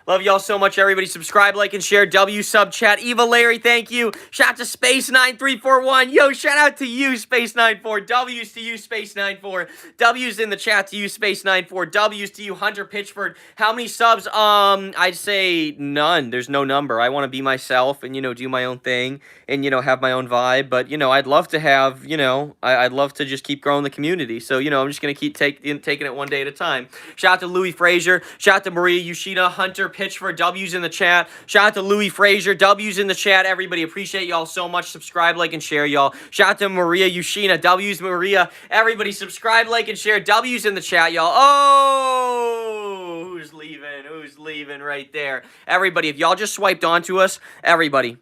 Love y'all so much, everybody. Subscribe, like, and share. W sub chat. Eva Larry, thank you. Shout out to Space9341. Yo, shout out to you, Space94. W's to you, Space94. W's in the chat to you, Space94. W's to you, Hunter Pitchford. How many subs? I'd say none. There's no number. I want to be myself and, you know, do my own thing and, you know, have my own vibe. But, you know, I'd love to have, you know, I'd love to just keep growing the community. So, you know, I'm just going to keep taking it one day at a time. Shout out to Louis Frazier. Shout out to Maria Yoshida, Hunter Pitchford. W's in the chat. Shout out to Louis Frazier. W's in the chat. Everybody, appreciate y'all so much. Subscribe, like, and share, y'all. Shout out to Maria Yoshina. W's Maria. Everybody, subscribe, like, and share. W's in the chat, y'all. Oh, who's leaving? Who's leaving right there? Everybody, if y'all just swiped onto us, everybody,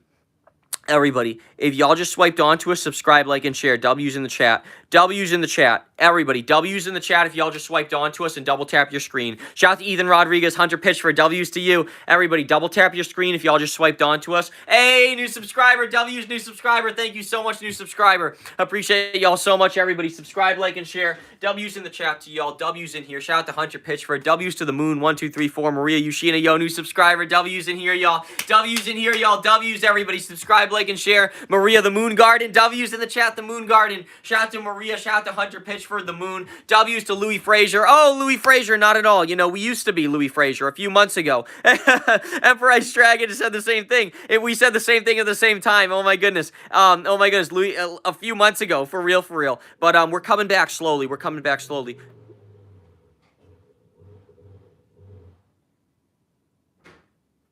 if y'all just swiped onto us, subscribe, like, and share. W's in the chat. W's in the chat. Everybody, W's in the chat if y'all just swiped onto us and double tap your screen. Shout out to Ethan Rodriguez, Hunter Pitchford, W's to you. Everybody, double tap your screen if y'all just swiped onto us. Hey, new subscriber, W's new subscriber. Thank you so much, new subscriber. Appreciate y'all so much, everybody. Subscribe, like, and share. W's in the chat to y'all. W's in here. Shout out to Hunter Pitchford. W's to the moon. 1, 2, 3, 4. Maria Yushina, yo, new subscriber. W's in here, y'all. W's in here, y'all. W's, everybody. Subscribe, like, and share. Maria, the Moon Garden. W's in the chat, the Moon Garden. Shout out to Maria. Shout out to Hunter Pitchford, the Moon. W's to Louis Frazier. Oh, Louis Frazier, not at all. You know, we used to be Louis Frazier a few months ago. Emperor Ice Dragon said the same thing. We said the same thing at the same time. Oh my goodness. Oh my goodness, Louis, a few months ago, for real, for real. But we're coming back slowly. We're coming back slowly.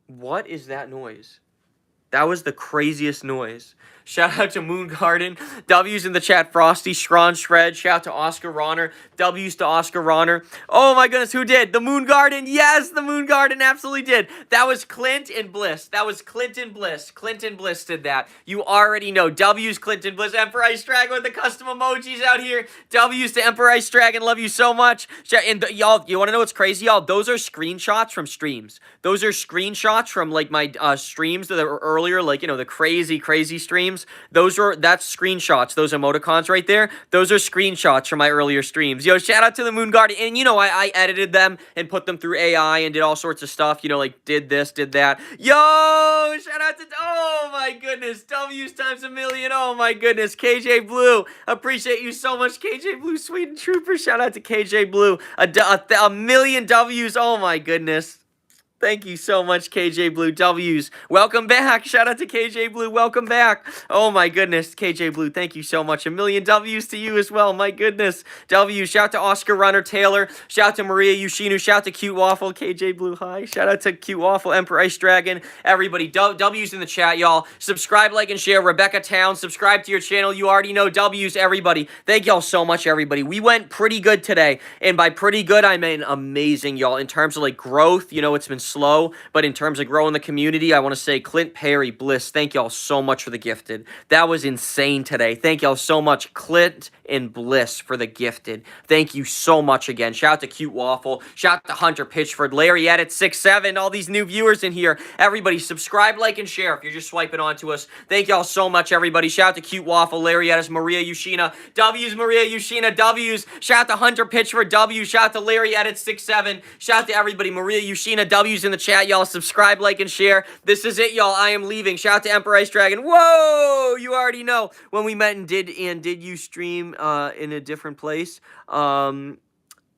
What is that noise? That was the craziest noise. Shout out to Moon Garden. W's in the chat. Frosty, Schron, Shred. Shout out to Oscar Ronner. W's to Oscar Ronner. Oh my goodness, who did? The Moon Garden. Yes, the Moon Garden absolutely did. That was Clint and Bliss. That was Clinton Bliss. Clinton Bliss did that. You already know. W's Clinton Bliss. Emperor Ice Dragon with the custom emojis out here. W's to Emperor Ice Dragon. Love you so much. And y'all, you want to know what's crazy, y'all? Those are screenshots from streams. Those are screenshots from like my streams that were earlier, like, you know, the crazy streams. That's screenshots. Those emoticons right there, those are screenshots from my earlier streams. Yo, shout out to the Moon Garden. And you know, I edited them and put them through AI and did all sorts of stuff, you know, like did this, did that. Yo, shout out to, oh my goodness, W's times a million. Oh my goodness, KJ Blue, appreciate you so much, KJ Blue, Sweden Trooper. Shout out to KJ Blue, a million W's. Oh my goodness. Thank you so much, KJ Blue. W's. Welcome back. Shout out to KJ Blue. Welcome back. Oh, my goodness. KJ Blue, thank you so much. A million W's to you as well. My goodness. W. Shout out to Oscar Runner Taylor. Shout out to Maria Yushinu. Shout out to Cute Waffle. KJ Blue, hi. Shout out to Cute Waffle. Emperor Ice Dragon. Everybody. W's in the chat, y'all. Subscribe, like, and share. Rebecca Town. Subscribe to your channel. You already know W's, everybody. Thank y'all so much, everybody. We went pretty good today. And by pretty good, I mean amazing, y'all. In terms of, like, growth, you know, it's been slow, but in terms of growing the community, I want to say Clint, Perry, Bliss, thank y'all so much for the gifted. That was insane today. Thank y'all so much, Clint and Bliss, for the gifted. Thank you so much again. Shout out to Cute Waffle. Shout out to Hunter Pitchford, Larry Edit 67, all these new viewers in here. Everybody, subscribe, like, and share if you're just swiping onto us. Thank y'all so much, everybody. Shout out to Cute Waffle, Larry Edit, Maria Yushina, W's, Maria Yushina, W's. Shout out to Hunter Pitchford, W. Shout out to Larry Edit 67. Shout out to everybody, Maria Yushina, W's in the chat. Y'all subscribe, like, and share. This is it, y'all. I am leaving. Shout out to Emperor Ice Dragon. Whoa! You already know when we met and did you stream in a different place?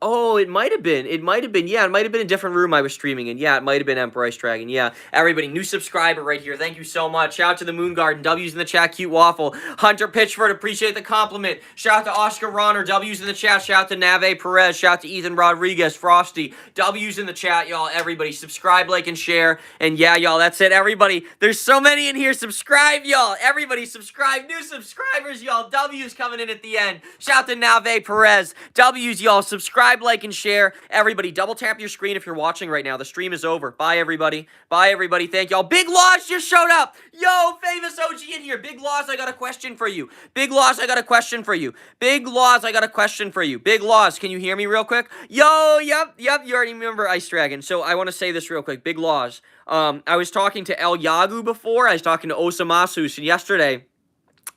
Oh, it might have been. Yeah, it might have been a different room I was streaming in. Yeah, it might have been Emperor Ice Dragon. Yeah, everybody, new subscriber right here. Thank you so much. Shout out to the Moon Garden. W's in the chat. Cute Waffle. Hunter Pitchford, appreciate the compliment. Shout out to Oscar Ronner. W's in the chat. Shout out to Nave Perez. Shout out to Ethan Rodriguez. Frosty. W's in the chat, y'all. Everybody, subscribe, like, and share. And yeah, y'all, that's it. Everybody, there's so many in here. Subscribe, y'all. Everybody, subscribe. New subscribers, y'all. W's coming in at the end. Shout out to Nave Perez. W's, y'all. Subscribe, like, and share. Everybody, double tap your screen if you're watching right now. The stream is over. Bye, everybody. Bye, everybody. Thank y'all. Big Laws just showed up. Yo, famous OG in here. Big Laws, I got a question for you. Big Laws, I got a question for you. Big Laws, I got a question for you. Big Laws, can you hear me real quick? Yo, yep, you already remember Ice Dragon. So I want to say this real quick. Big Laws. I was talking to El Yagu before. I was talking to Osamasu, and yesterday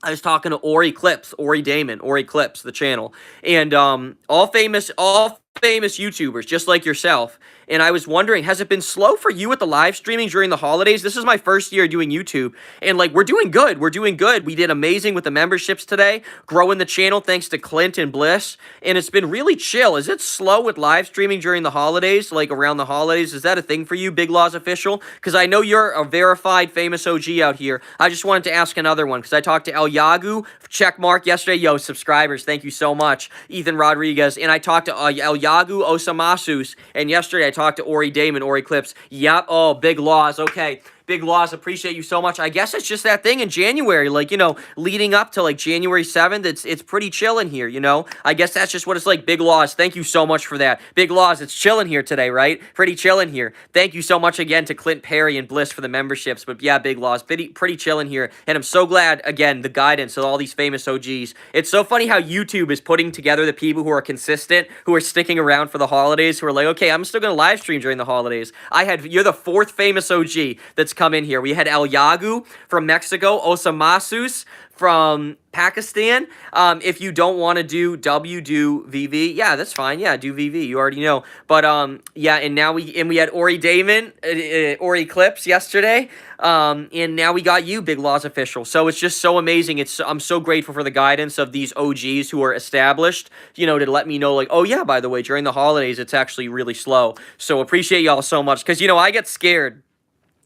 I was talking to Ori Damon, Ori Clips, the channel, and all famous YouTubers, just like yourself. And I was wondering, has it been slow for you with the live streaming during the holidays? This is my first year doing YouTube, and like, we're doing good. We're doing good. We did amazing with the memberships today, growing the channel thanks to Clint and Bliss, and it's been really chill. Is it slow with live streaming during the holidays, like around the holidays? Is that a thing for you, Big Laws Official? Because I know you're a verified famous OG out here. I just wanted to ask another one, because I talked to El Yagu, check mark, yesterday. Yo, subscribers, thank you so much. Ethan Rodriguez, and I talked to El Yagu Osamasus, and yesterday I talked to Ori Damon, Ori Clips. Yep, oh, Big Laws, okay. Big Laws, appreciate you so much. I guess it's just that thing in January, like, leading up to like January 7th, it's pretty chill in here, I guess that's just what it's like. Big Laws, thank you so much for that. Big Laws, it's chilling here today, right? Pretty chilling here. Thank you so much again to Clint Perry and Bliss for the memberships. But yeah, Big Laws, pretty chilling here. And I'm so glad, again, the guidance of all these famous OGs. It's so funny how YouTube is putting together the people who are consistent, who are sticking around for the holidays, who are like, okay, I'm still going to live stream during the holidays. You're the fourth famous OG that's come in here. We had El Yagu from Mexico, Osamasus from Pakistan. If you don't want to do W, do VV. Yeah, that's fine. Yeah, do VV. You already know. But yeah, and now we had Ori Damon, Ori Clips yesterday. And now we got you, Big Laws official. So it's just so amazing. I'm so grateful for the guidance of these OGs who are established, to let me know, like, oh yeah, by the way, during the holidays it's actually really slow. So appreciate y'all so much, because I get scared.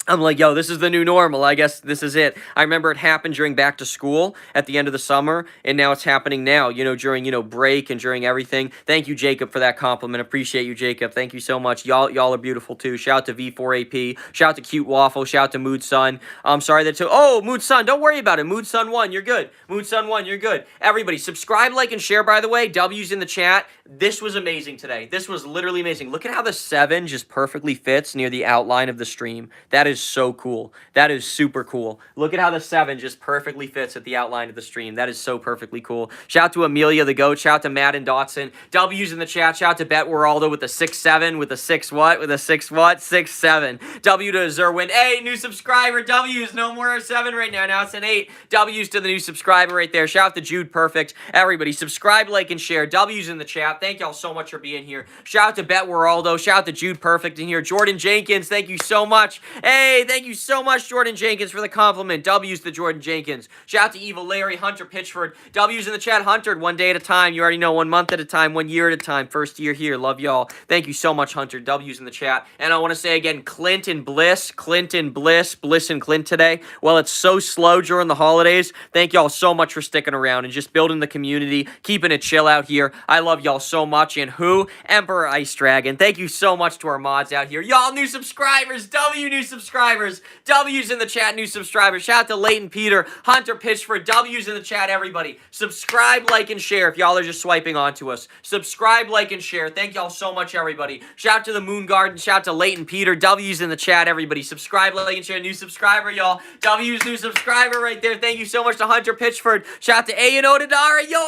I'm like, yo, this is the new normal. I guess this is it. I remember it happened during back to school at the end of the summer, and now it's happening now, during, break and during everything. Thank you, Jacob, for that compliment. Appreciate you, Jacob. Thank you so much. Y'all are beautiful, too. Shout out to V4AP. Shout out to Cute Waffle. Shout out to Mood Sun. I'm sorry that Mood Sun, don't worry about it. Mood Sun 1, you're good. Mood Sun 1, you're good. Everybody, subscribe, like, and share, by the way. W's in the chat. This was amazing today. This was literally amazing. Look at how the 7 just perfectly fits near the outline of the stream. That is so cool. That is super cool. Look at how the 7 just perfectly fits at the outline of the stream. That is so perfectly cool. Shout out to Amelia the Goat. Shout out to Matt and Dotson. W's in the chat. Shout out to Bet Weraldo with the 6-7. With a 6 what? With a 6 what? 6-7. W to Zerwin. Hey, new subscriber. W's. No more 7 right now. Now it's an 8. W's to the new subscriber right there. Shout out to Jude Perfect. Everybody, subscribe, like, and share. W's in the chat. Thank y'all so much for being here. Shout out to Bet Weraldo. Shout out to Jude Perfect in here. Jordan Jenkins, thank you so much. Hey, thank you so much, Jordan Jenkins, for the compliment. W's to Jordan Jenkins. Shout out to Evil Larry, Hunter Pitchford. W's in the chat. Hunter, 1 day at a time. You already know, 1 month at a time, 1 year at a time. First year here. Love y'all. Thank you so much, Hunter. W's in the chat. And I want to say again, Clint and Bliss, Bliss and Clint today. Well, it's so slow during the holidays. Thank y'all so much for sticking around and just building the community, keeping it chill out here. I love y'all so much. And who? Emperor Ice Dragon. Thank you so much to our mods out here. Y'all new subscribers. New subscribers. W's in the chat, new subscribers. Shout out to Leighton Peter, Hunter Pitchford. W's in the chat, everybody. Subscribe, like, and share if y'all are just swiping onto us. Subscribe, like, and share. Thank y'all so much, everybody. Shout out to the Moon Garden. Shout out to Leighton Peter. W's in the chat, everybody. Subscribe, like, and share. New subscriber, y'all. W's new subscriber right there. Thank you so much to Hunter Pitchford. Shout out to A&O Dadara. Yo,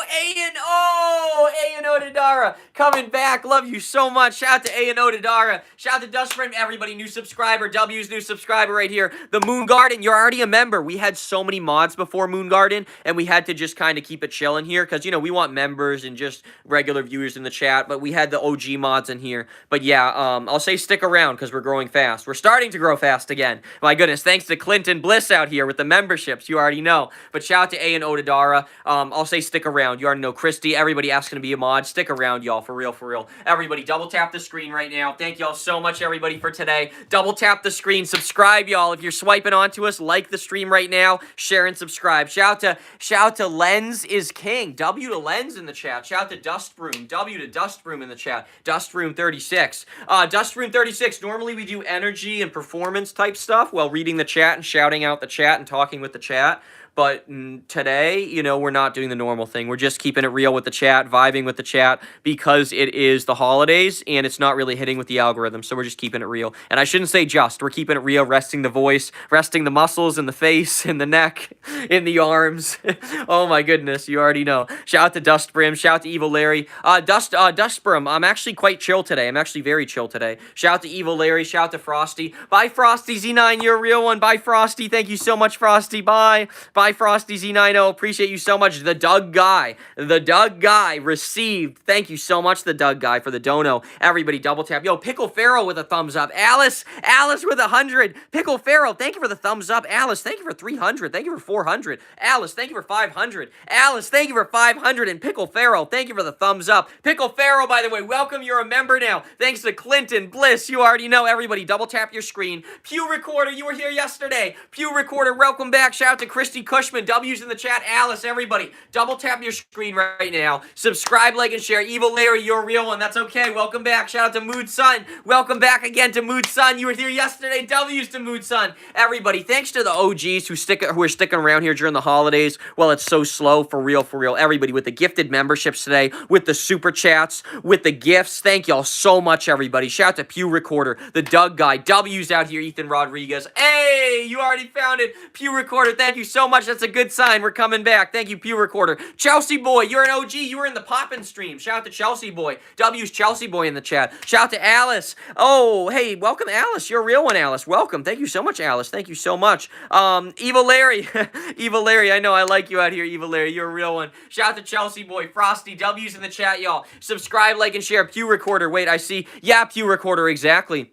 A&O Dadara. Coming back. Love you so much. Shout out to A&O Dadara. Shout out to Dustframe, everybody. New subscriber. W's new subscriber right here. The Moon Garden, you're already a member. We had so many mods before Moon Garden, and we had to just kind of keep it chilling here because, we want members and just regular viewers in the chat, but we had the OG mods in here. But yeah, I'll say stick around because we're growing fast. We're starting to grow fast again. My goodness, thanks to Clinton Bliss out here with the memberships. You already know. But shout out to A&O Dadara. I'll say stick around. You already know Christy. Everybody asking to be a mod. Stick around, y'all. For real, for real. Everybody, double tap the screen right now. Thank y'all so much, everybody, for today. Double tap the screen. Subscribe, y'all. If you're swiping onto us, like the stream right now. Share and subscribe. Shout out to Lens is King. W to Lens in the chat. Shout out to Dustbroom. W to Dustbroom in the chat. Dustroom 36. Dustroom 36. Normally we do energy and performance type stuff while reading the chat and shouting out the chat and talking with the chat. But today, we're not doing the normal thing. We're just keeping it real with the chat, vibing with the chat, because it is the holidays, and it's not really hitting with the algorithm, so we're just keeping it real. And I shouldn't say just. We're keeping it real, resting the voice, resting the muscles in the face, in the neck, in the arms. Oh, my goodness. You already know. Shout out to Dustbrim. Shout out to Evil Larry. Dustbrim, I'm actually quite chill today. I'm actually very chill today. Shout out to Evil Larry. Shout out to Frosty. Bye, Frosty. Z9, you're a real one. Bye, Frosty. Thank you so much, Frosty. Bye. Bye, Frosty Z90. Appreciate you so much. The Doug Guy. The Doug Guy received. Thank you so much, the Doug Guy, for the dono. Everybody double tap. Yo, Pickle Pharaoh with a thumbs up. Alice with 100. Pickle Pharaoh, thank you for the thumbs up. Alice, thank you for 300. Thank you for 400. Alice, thank you for 500. Alice, thank you for 500. And Pickle Pharaoh, thank you for the thumbs up. Pickle Pharaoh, by the way, welcome. You're a member now. Thanks to Clinton Bliss. You already know. Everybody double tap your screen. Pew Recorder, you were here yesterday. Pew Recorder, welcome back. Shout out to Christy Cushman, W's in the chat. Alice, everybody, double tap your screen right now. Subscribe, like, and share. Evil Larry, you're a real one. That's okay. Welcome back. Shout out to Mood Sun. Welcome back again to Mood Sun. You were here yesterday. W's to Mood Sun. Everybody, thanks to the OGs who are sticking around here during the holidays while it's so slow. For real, for real. Everybody with the gifted memberships today, with the super chats, with the gifts. Thank y'all so much, everybody. Shout out to Pew Recorder, the Doug guy. W's out here. Ethan Rodriguez. Hey, you already found it. Pew Recorder, thank you so much. That's a good sign. We're coming back. Thank you, Pew Recorder. Chelsea Boy, you're an OG. You were in the Poppin' stream. Shout out to Chelsea Boy. W's Chelsea Boy in the chat. Shout out to Alice. Oh, hey, welcome, Alice. You're a real one, Alice. Welcome. Thank you so much, Alice. Thank you so much. Evil Larry. Evil Larry, I know I like you out here, Evil Larry. You're a real one. Shout out to Chelsea Boy. Frosty. W's in the chat, y'all. Subscribe, like, and share. Pew Recorder. Wait, I see. Yeah, Pew Recorder, exactly.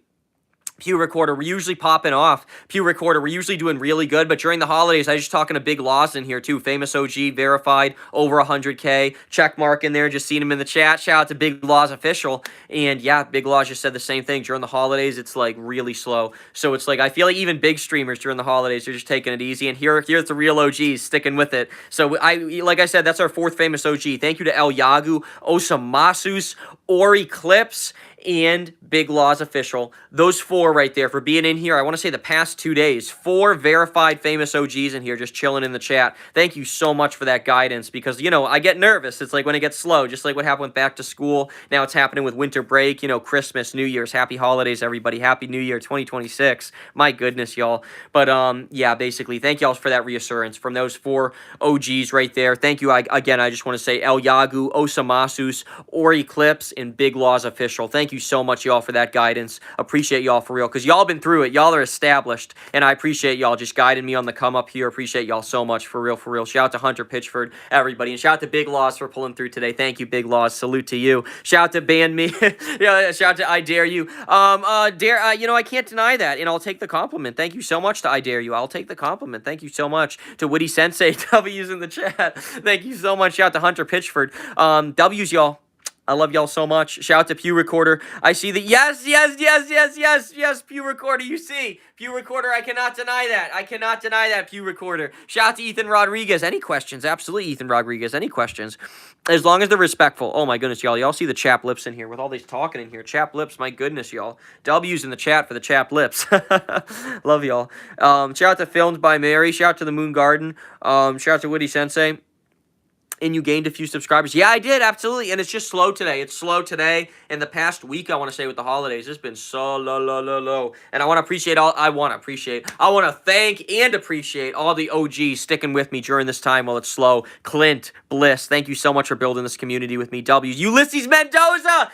Pew Recorder, we're usually popping off. Pew Recorder, we're usually doing really good, but during the holidays, I was just talking to Big Laws in here too. Famous OG, verified, over 100K. Check mark in there, just seen him in the chat. Shout out to Big Laws Official. And yeah, Big Laws just said the same thing. During the holidays, it's like really slow. So it's like, I feel like even big streamers during the holidays are just taking it easy. And here's the real OGs sticking with it. So like I said, that's our fourth famous OG. Thank you to El Yagu, Osamasus, Ori Clips, and Big Laws Official. Those four right there for being in here. I want to say the past 2 days. 4 verified famous OGs in here just chilling in the chat. Thank you so much for that guidance because, you know, I get nervous. It's like when it gets slow, just like what happened with back to school. Now it's happening with winter break, you know, Christmas, New Year's. Happy holidays, everybody. Happy New Year 2026. My goodness, y'all. But, yeah, basically, thank y'all for that reassurance from those 4 OGs right there. Thank you. Again, I just want to say El Yagu, Osamasus, Ori Clips, and Big Laws Official. Thank you so much, y'all, for that guidance. Appreciate y'all for real, because y'all been through it. Y'all are established, and I appreciate y'all just guiding me on the come up here. Appreciate y'all so much, for real, for real. Shout out to Hunter Pitchford, everybody, and shout out to Big Laws for pulling through today. Thank you, Big Laws. Salute to you. Shout out to Ban Me. Yeah, shout out to I Dare You. You know, I can't deny that, and I'll take the compliment. Thank you so much to I Dare You. I'll take the compliment. Thank you so much to Witty Sensei. W's in the chat. Thank you so much. Shout out to Hunter Pitchford. W's, y'all. I love y'all so much. Shout out to Pew Recorder. I see that. Yes, Pew Recorder. You see, Pew Recorder. I cannot deny that. I cannot deny that, Pew Recorder. Shout out to Ethan Rodriguez. Any questions? Absolutely, Ethan Rodriguez. Any questions? As long as they're respectful. Oh my goodness, y'all. Y'all see the chap lips in here with all these talking in here. Chap lips. My goodness, y'all. W's in the chat for the chap lips. Love y'all. Shout out to Filmed by Mary. Shout out to the Moon Garden. Shout out to Witty Sensei. And you gained a few subscribers. Yeah, I did, absolutely. And it's just slow today. It's slow today. In the past week, I want to say, with the holidays, it's been so low. And I want to thank and appreciate all the OGs sticking with me during this time while it's slow. Clint, Bliss, thank you so much for building this community with me. W, Ulysses Mendoza.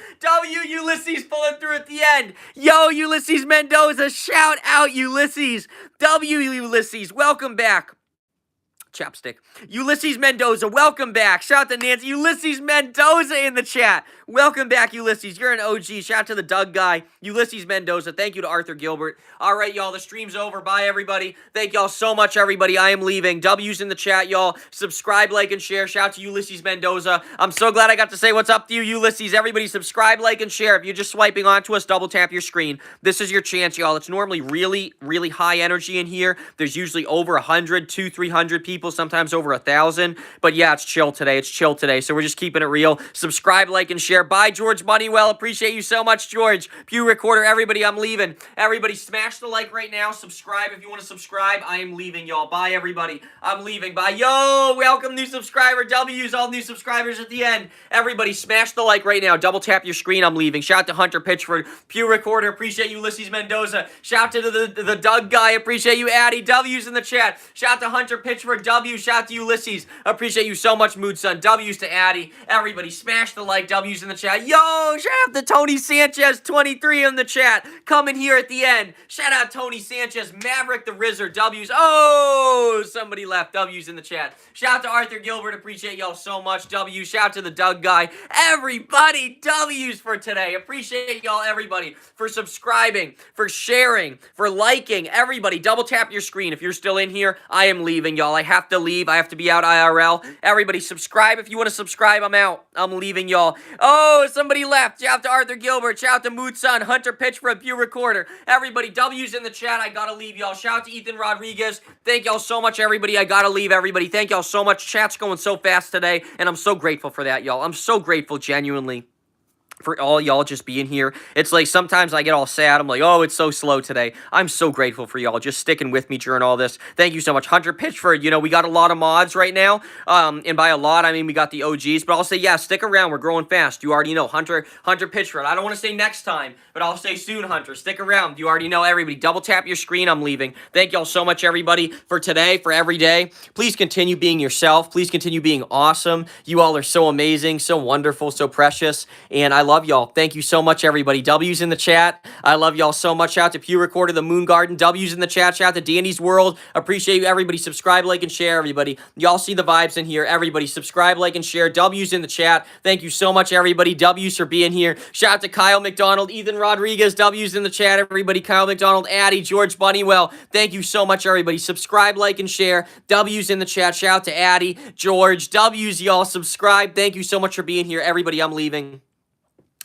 Ulysses pulling through at the end. Yo, Ulysses Mendoza, shout out, Ulysses. Ulysses, welcome back. Chapstick. Ulysses Mendoza, welcome back. Shout out to Nancy. Ulysses Mendoza in the chat. Welcome back, Ulysses. You're an OG. Shout out to the Doug guy. Ulysses Mendoza. Thank you to Arthur Gilbert. All right, y'all. The stream's over. Bye, everybody. Thank y'all so much, everybody. I am leaving. W's in the chat, y'all. Subscribe, like, and share. Shout out to Ulysses Mendoza. I'm so glad I got to say what's up to you, Ulysses. Everybody subscribe, like, and share. If you're just swiping onto us, double tap your screen. This is your chance, y'all. It's normally really, really high energy in here. There's usually over 100, 200, 300 people, sometimes over 1,000. But yeah, it's chill today. It's chill today. So we're just keeping it real. Subscribe, like, and share. Bye, George Moneywell. Appreciate you so much, George. Pew Recorder, everybody, I'm leaving. Everybody, smash the like right now. Subscribe if you want to subscribe. I am leaving, y'all. Bye, everybody. I'm leaving. Bye. Yo, welcome, new subscriber. W's, all new subscribers at the end. Everybody, smash the like right now. Double tap your screen. I'm leaving. Shout out to Hunter Pitchford. Pew Recorder. Appreciate you, Ulysses Mendoza. Shout out to the Doug guy. Appreciate you, Addy. W's in the chat. Shout out to Hunter Pitchford. W. Shout out to Ulysses. Appreciate you so much, Mood Sun. W's to Addy. Everybody, smash the like. W's in the chat. Yo, shout out to Tony Sanchez, 23 in the chat. Coming here at the end. Shout out Tony Sanchez, Maverick the Rizzer. W's. Oh, somebody left. W's in the chat. Shout out to Arthur Gilbert. Appreciate y'all so much. W. Shout out to the Doug guy. Everybody, W's for today. Appreciate y'all, everybody, for subscribing, for sharing, for liking. Everybody, double tap your screen. If you're still in here, I am leaving, y'all. I have to leave. I have to be out IRL. Everybody, subscribe. If you want to subscribe, I'm out. I'm leaving, y'all. Oh, Oh, somebody left. Shout out to Arthur Gilbert. Shout out to Mood Sun. Hunter Pitch for a Pew Recorder. Everybody, W's in the chat. I gotta leave, y'all. Shout out to Ethan Rodriguez. Thank y'all so much, everybody. I gotta leave, everybody. Thank y'all so much. Chat's going so fast today, and I'm so grateful for that, y'all. I'm so grateful, genuinely, for all y'all just being here. It's like sometimes I get all sad. I'm like, oh, it's so slow today. I'm so grateful for y'all just sticking with me during all this. Thank you so much. Hunter Pitchford, you know, we got a lot of mods right now. And by a lot, I mean we got the OGs. But I'll say, yeah, stick around. We're growing fast. You already know. Hunter Pitchford. I don't want to say next time, but I'll say soon, Hunter. Stick around. You already know, everybody. Double tap your screen. I'm leaving. Thank y'all so much, everybody, for today, for every day. Please continue being yourself. Please continue being awesome. You all are so amazing, so wonderful, so precious. And I love y'all. Thank you so much, everybody. W's in the chat. I love y'all so much. Shout out to Pew Recorder, the Moon Garden. W's in the chat. Shout out to Danny's World. Appreciate you, everybody. Subscribe, like, and share, everybody. Y'all see the vibes in here. Everybody, subscribe, like, and share. W's in the chat. Thank you so much, everybody. W's for being here. Shout out to Kyle McDonald, Ethan Rodriguez. W's in the chat, everybody. Kyle McDonald, Addie, George Bunnywell. Thank you so much, everybody. Subscribe, like, and share. W's in the chat. Shout out to Addie, George. W's, y'all. Subscribe. Thank you so much for being here, everybody. I'm leaving.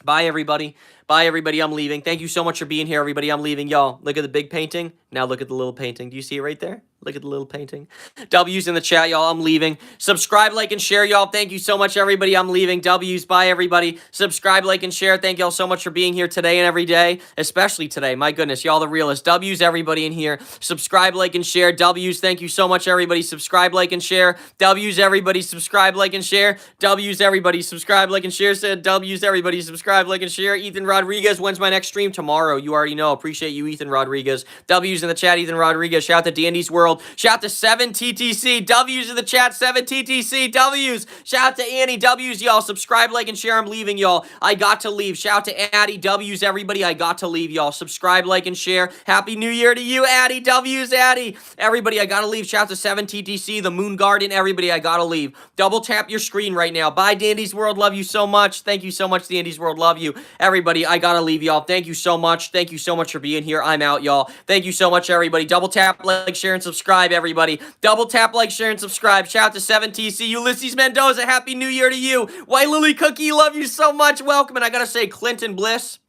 Bye, everybody. Bye, everybody. I'm leaving. Thank you so much for being here, everybody. I'm leaving. Y'all, look at the big painting. Now look at the little painting. Do you see it right there? Look at the little painting. W's in the chat, y'all. I'm leaving. Subscribe, like, and share, y'all. Thank you so much, everybody. I'm leaving. W's. Bye, everybody. Subscribe, like, and share. Thank y'all so much for being here today and every day, especially today. My goodness, y'all the realest. W's, everybody in here. Subscribe, like, and share. W's. Thank you so much, everybody. Subscribe, like, and share. W's, everybody. Subscribe, like, and share. W's, everybody. Subscribe, like, and share. Said W's, everybody. Subscribe, like, and share. Ethan Rodriguez. When's my next stream? Tomorrow. You already know. Appreciate you, Ethan Rodriguez. W's in the chat, Ethan Rodriguez. Shout out to Dandy's World. Shout out to 7TTC. W's in the chat. 7TTC. W's. Shout out to Annie. W's, y'all. Subscribe, like, and share. I'm leaving, y'all. I got to leave. Shout out to Addie. W's, everybody. I got to leave, y'all. Subscribe, like, and share. Happy New Year to you, Addie. W's, Addie. Everybody, I gotta leave. Shout out to 7TTC, the Moon Garden. Everybody, I gotta leave. Double tap your screen right now. Bye, Dandy's World. Love you so much. Thank you so much, Dandy's World. Love you. Everybody, I gotta leave, y'all. Thank you so much. Thank you so much for being here. I'm out, y'all. Thank you so much, everybody. Double tap, like, share, and subscribe, everybody. Double tap, like, share, and subscribe. Shout out to 7TC. Ulysses Mendoza. Happy New Year to you. White Lily Cookie. Love you so much. Welcome. And I gotta say, Clinton Bliss.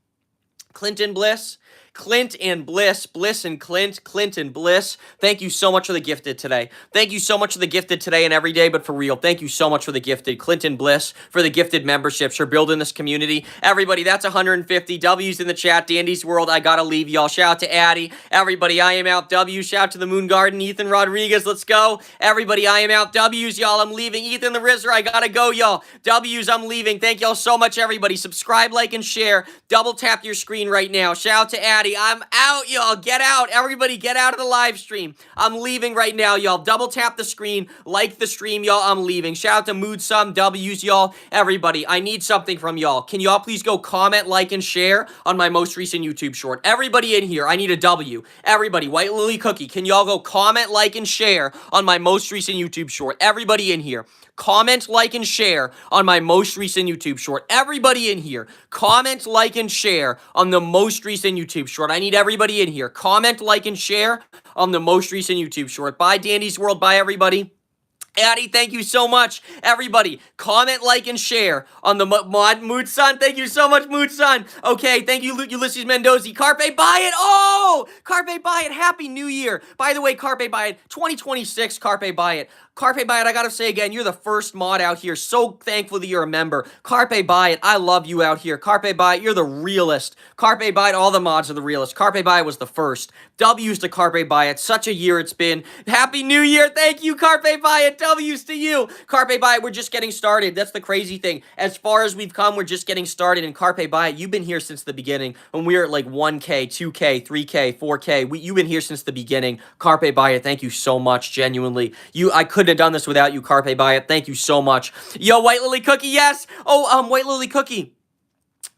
Clint and Bliss, Bliss and Clint and Bliss. Thank you so much for the gifted today. Thank you so much for the gifted today and every day, but for real, thank you so much for the gifted. Clint and Bliss for the gifted memberships, for building this community. Everybody, that's 150. W's in the chat. Dandy's World, I gotta leave, y'all. Shout out to Addie. Everybody, I am out. W. Shout out to the Moon Garden. Ethan Rodriguez, let's go. Everybody, I am out. W's, y'all. I'm leaving. Ethan the Rizzer, I gotta go, y'all. W's, I'm leaving. Thank y'all so much, everybody. Subscribe, like, and share. Double tap your screen right now. Shout out to Addie. I'm out, y'all. Get out. Everybody get out of the live stream. I'm leaving right now, y'all. Double tap the screen. Like the stream, y'all. I'm leaving. Shout out to Mood Some W's, y'all. Everybody, I need something from y'all. Can y'all please go comment, like, and share on my most recent YouTube short? Everybody in here, I need a W. Everybody, White Lily Cookie, can y'all go comment, like, and share on my most recent YouTube short? Everybody in here. Comment, like, and share on my most recent YouTube short. Everybody in here, comment, like, and share on the most recent YouTube short. I need everybody in here. Comment, like, and share on the most recent YouTube short. Bye, Dandy's World. Bye, everybody. Addie, thank you so much. Everybody, comment, like, and share on the mod. Mood Sun, thank you so much, Mood Sun. Okay, thank you, Ulysses Mendoza. Carpe, buy it. Oh, Carpe, buy it. Happy New Year. By the way, Carpe, buy it. 2026, Carpe, buy it. Carpe, buy it. I gotta say again, you're the first mod out here. So thankful that you're a member. Carpe, buy it. I love you out here. Carpe, buy it. You're the realest. Carpe, buy it. All the mods are the realest. Carpe, buy it was the first. W's to Carpe, buy it. Such a year it's been. Happy New Year. Thank you, Carpe, buy it. W's to you. Carpe, buy it. We're just getting started. That's the crazy thing. As far as we've come, we're just getting started. And Carpe, buy it. You've been here since the beginning. When we were at like 1K, 2K, 3K, 4K. You've been here since the beginning. Carpe, buy it. Thank you so much. Genuinely. I couldn't have done this without you, Carpe, buy it. Thank you so much. Yo, White Lily Cookie, yes. Oh, White Lily Cookie.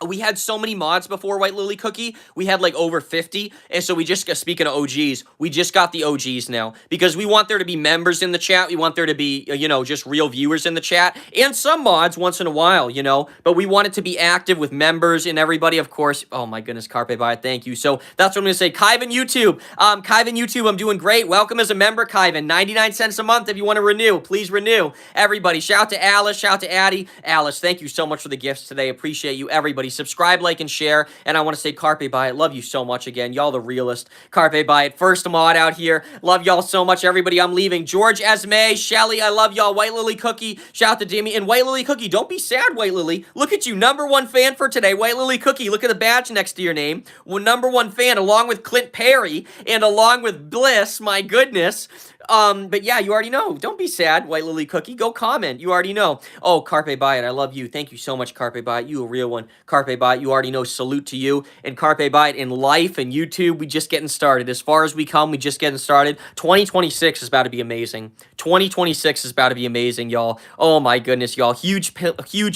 we had so many mods before White Lily Cookie. We had like over 50. And so we just got, speaking of OGs, we just got the OGs now because we want there to be members in the chat. We want there to be, you know, just real viewers in the chat and some mods once in a while, you know, but we want it to be active with members and everybody, of course. Oh my goodness, Carpe Bye, thank you. So that's what I'm going to say. Kyvan YouTube, I'm doing great. Welcome as a member, Kyvan. 99 cents a month if you want to renew. Please renew. Everybody, shout out to Alice, shout out to Addie. Alice, thank you so much for the gifts today. Appreciate you, everybody. Subscribe, like, and share. And I want to say Carpe Bye. Love you so much again. Y'all the realest. Carpe Bye. First mod out here. Love y'all so much, everybody. I'm leaving. George, Esme, Shelly, I love y'all. White Lily Cookie. Shout out to Demi. And White Lily Cookie, don't be sad, White Lily. Look at you. #1 fan for today. White Lily Cookie. Look at the badge next to your name. Well, #1 fan along with Clint Perry and along with Bliss. My goodness. But yeah, you already know. Don't be sad, White Lily Cookie. Go comment. You already know. Oh, Carpe Bye It. I love you. Thank you so much, Carpe Bye It. You a real one. Carpe Bye It. You already know. Salute to you. And Carpe Bye It in life and YouTube, we just getting started. As far as we come, we just getting started. 2026 is about to be amazing. 2026 is about to be amazing, y'all. Oh my goodness, y'all. Huge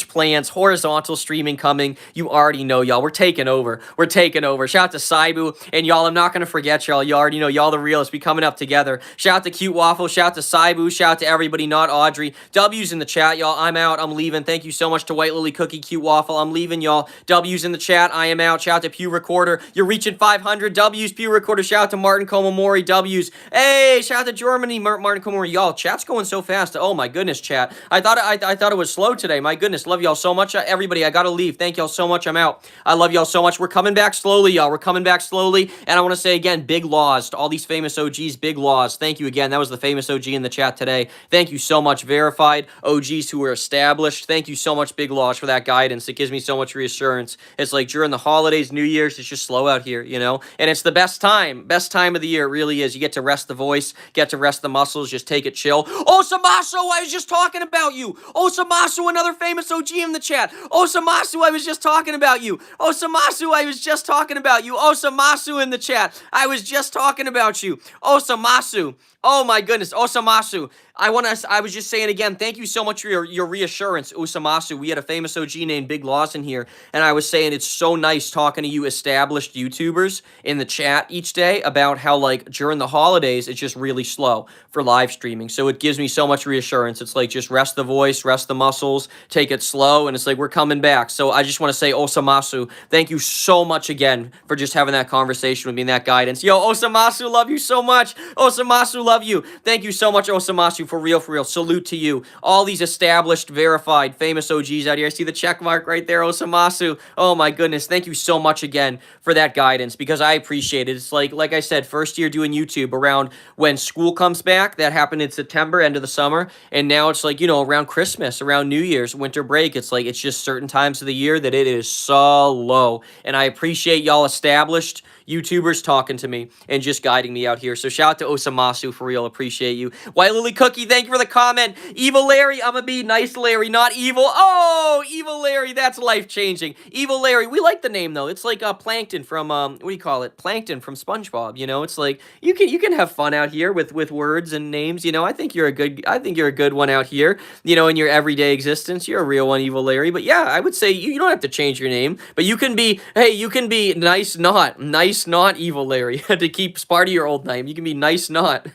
plans. Horizontal streaming coming. You already know, y'all. We're taking over. We're taking over. Shout out to Saibu. And y'all, I'm not going to forget y'all. You already know. Y'all the realest. We coming up together. Shout out to Cute Waffle, shout out to Saibu, shout out to everybody, not Audrey. W's in the chat, y'all. I'm out, I'm leaving. Thank you so much to White Lily Cookie, Cute Waffle. I'm leaving, y'all. W's in the chat, I am out. Shout out to Pew Recorder. You're reaching 500 W's, Pew Recorder. Shout out to Martin Komomori, W's. Hey, shout out to Germany, Martin Komomori. Y'all, chat's going so fast. Oh my goodness, chat. I thought it was slow today. My goodness, love y'all so much. Everybody, I gotta leave. Thank y'all so much. I'm out. I love y'all so much. We're coming back slowly, y'all. We're coming back slowly. And I want to say again, big laws to all these famous OGs. Big laws. Thank you again. That was the famous OG in the chat today. Thank you so much, verified OGs who are established. Thank you so much, Big Loss, for that guidance. It gives me so much reassurance. It's like during the holidays, New Year's, it's just slow out here, you know? And it's the best time of the year. It really is. You get to rest the voice, get to rest the muscles, just take it chill. Oh, Samasu, I was just talking about you. Oh, Samasu, another famous OG in the chat. Oh, Samasu, I was just talking about you. Oh, Samasu, I was just talking about you. Oh, Samasu in the chat. I was just talking about you. Oh, Samasu. Oh my goodness, Osamasu. I was just saying again, thank you so much for your reassurance, Osamasu. We had a famous OG named Big Lawson here, and I was saying it's so nice talking to you established YouTubers in the chat each day about how, like, during the holidays, it's just really slow for live streaming. So it gives me so much reassurance. It's like, just rest the voice, rest the muscles, take it slow, and it's like, we're coming back. So I just want to say, Osamasu, thank you so much again for just having that conversation with me and that guidance. Yo, Osamasu, love you so much. Osamasu, love you. Thank you so much, Osamasu, for real, for real. Salute to you. All these established, verified, famous OGs out here. I see the check mark right there, Osamasu. Oh my goodness. Thank you so much again for that guidance because I appreciate it. It's like I said, first year doing YouTube around when school comes back. That happened in September, end of the summer. And now it's like, you know, around Christmas, around New Year's, winter break. It's like, it's just certain times of the year that it is so low. And I appreciate y'all established YouTubers talking to me and just guiding me out here. So shout out to Osamasu for real. Appreciate you. White Lily Cookie, thank you for the comment. Evil Larry, I'm gonna be nice Larry, not evil. Oh, Evil Larry, that's life-changing. Evil Larry, we like the name though. It's like Plankton from what do you call it? Plankton from SpongeBob. You know, it's like you can have fun out here with words and names. You know, I think you're a good one out here. You know, in your everyday existence, you're a real one, Evil Larry. But yeah, I would say you don't have to change your name, but you can be. Hey, you can be nice not Evil Larry to keep part of your old name. You can be nice not.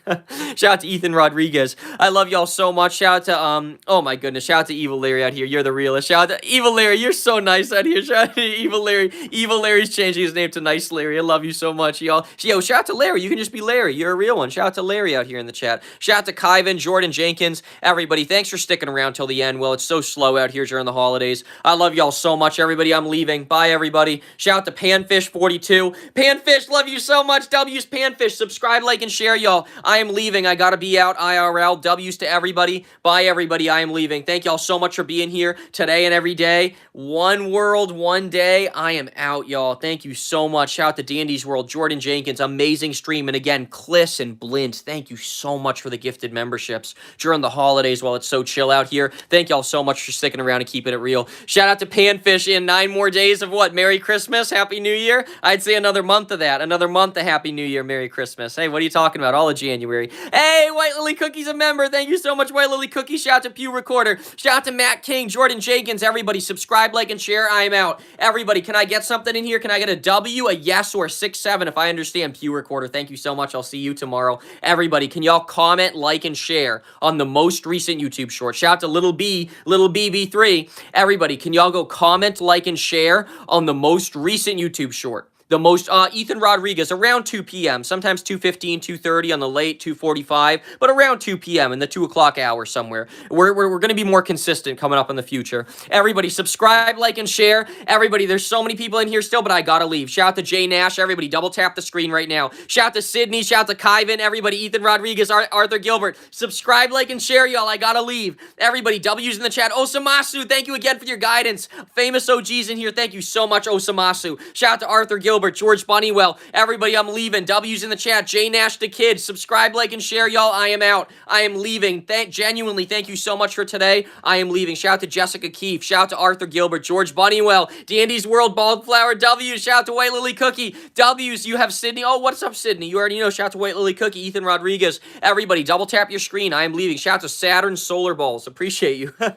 Shout out to Ethan Rodriguez. I love y'all so much. Shout out to oh my goodness. Shout out to Evil Larry out here. You're the realest. Shout out to Evil Larry. You're so nice out here. Shout out to Evil Larry. Evil Larry's changing his name to Nice Larry. I love you so much, y'all. Yo, shout out to Larry. You can just be Larry. You're a real one. Shout out to Larry out here in the chat. Shout out to Kyvan, Jordan Jenkins, everybody. Thanks for sticking around till the end. Well, it's so slow out here during the holidays. I love y'all so much, everybody. I'm leaving. Bye, everybody. Shout out to Panfish42. Panfish, love you so much. W's Panfish. Subscribe, like, and share, y'all. I am leaving. I gotta be out IRL. W's to everybody. Bye, everybody. I am leaving. Thank y'all so much for being here today and every day. One world, one day. I am out, y'all. Thank you so much. Shout out to Dandy's World, Jordan Jenkins. Amazing stream. And again, Kliss and Blint. Thank you so much for the gifted memberships during the holidays while it's so chill out here. Thank y'all so much for sticking around and keeping it real. Shout out to Panfish in 9 more days of what? Merry Christmas, Happy New Year. I'd say another month of that. Another month of Happy New Year, Merry Christmas. Hey, what are you talking about? All of January. Hey, White Lily Cookies, a member. Thank you so much, White Lily Cookie. Shout out to Pew Recorder. Shout out to Matt King, Jordan Jenkins. Everybody, subscribe, like, and share. I am out. Everybody, can I get something in here? Can I get a W, a yes, or a 6-7 if I understand Pew Recorder? Thank you so much. I'll see you tomorrow. Everybody, can y'all comment, like, and share on the most recent YouTube short? Shout out to Little BB3. Everybody, can y'all go comment, like, and share on the most recent YouTube short? The most, Ethan Rodriguez, around 2 p.m., sometimes 2:15, 2:30 on the late, 2:45, but around 2 p.m. in the 2 o'clock hour somewhere. We're going to be more consistent coming up in the future. Everybody, subscribe, like, and share. Everybody, there's so many people in here still, but I gotta leave. Shout out to Jay Nash. Everybody, double tap the screen right now. Shout out to Sydney. Shout out to Kyvan. Everybody, Ethan Rodriguez, Arthur Gilbert. Subscribe, like, and share, y'all. I gotta leave. Everybody, W's in the chat. Osamasu, thank you again for your guidance. Famous OGs in here. Thank you so much, Osamasu. Shout out to Arthur Gilbert. George Bunnywell, everybody, I'm leaving. W's in the chat. J Nash the Kid. Subscribe, like, and share, y'all. I am out. I am leaving. Genuinely, thank you so much for today. I am leaving. Shout out to Jessica Keefe. Shout out to Arthur Gilbert. George Bunnywell. Dandy's World. Baldflower. W's. Shout out to White Lily Cookie. W's. You have Sydney. Oh, what's up, Sydney? You already know. Shout out to White Lily Cookie. Ethan Rodriguez. Everybody, double tap your screen. I am leaving. Shout out to Saturn Solar Balls. Appreciate you. Yeah,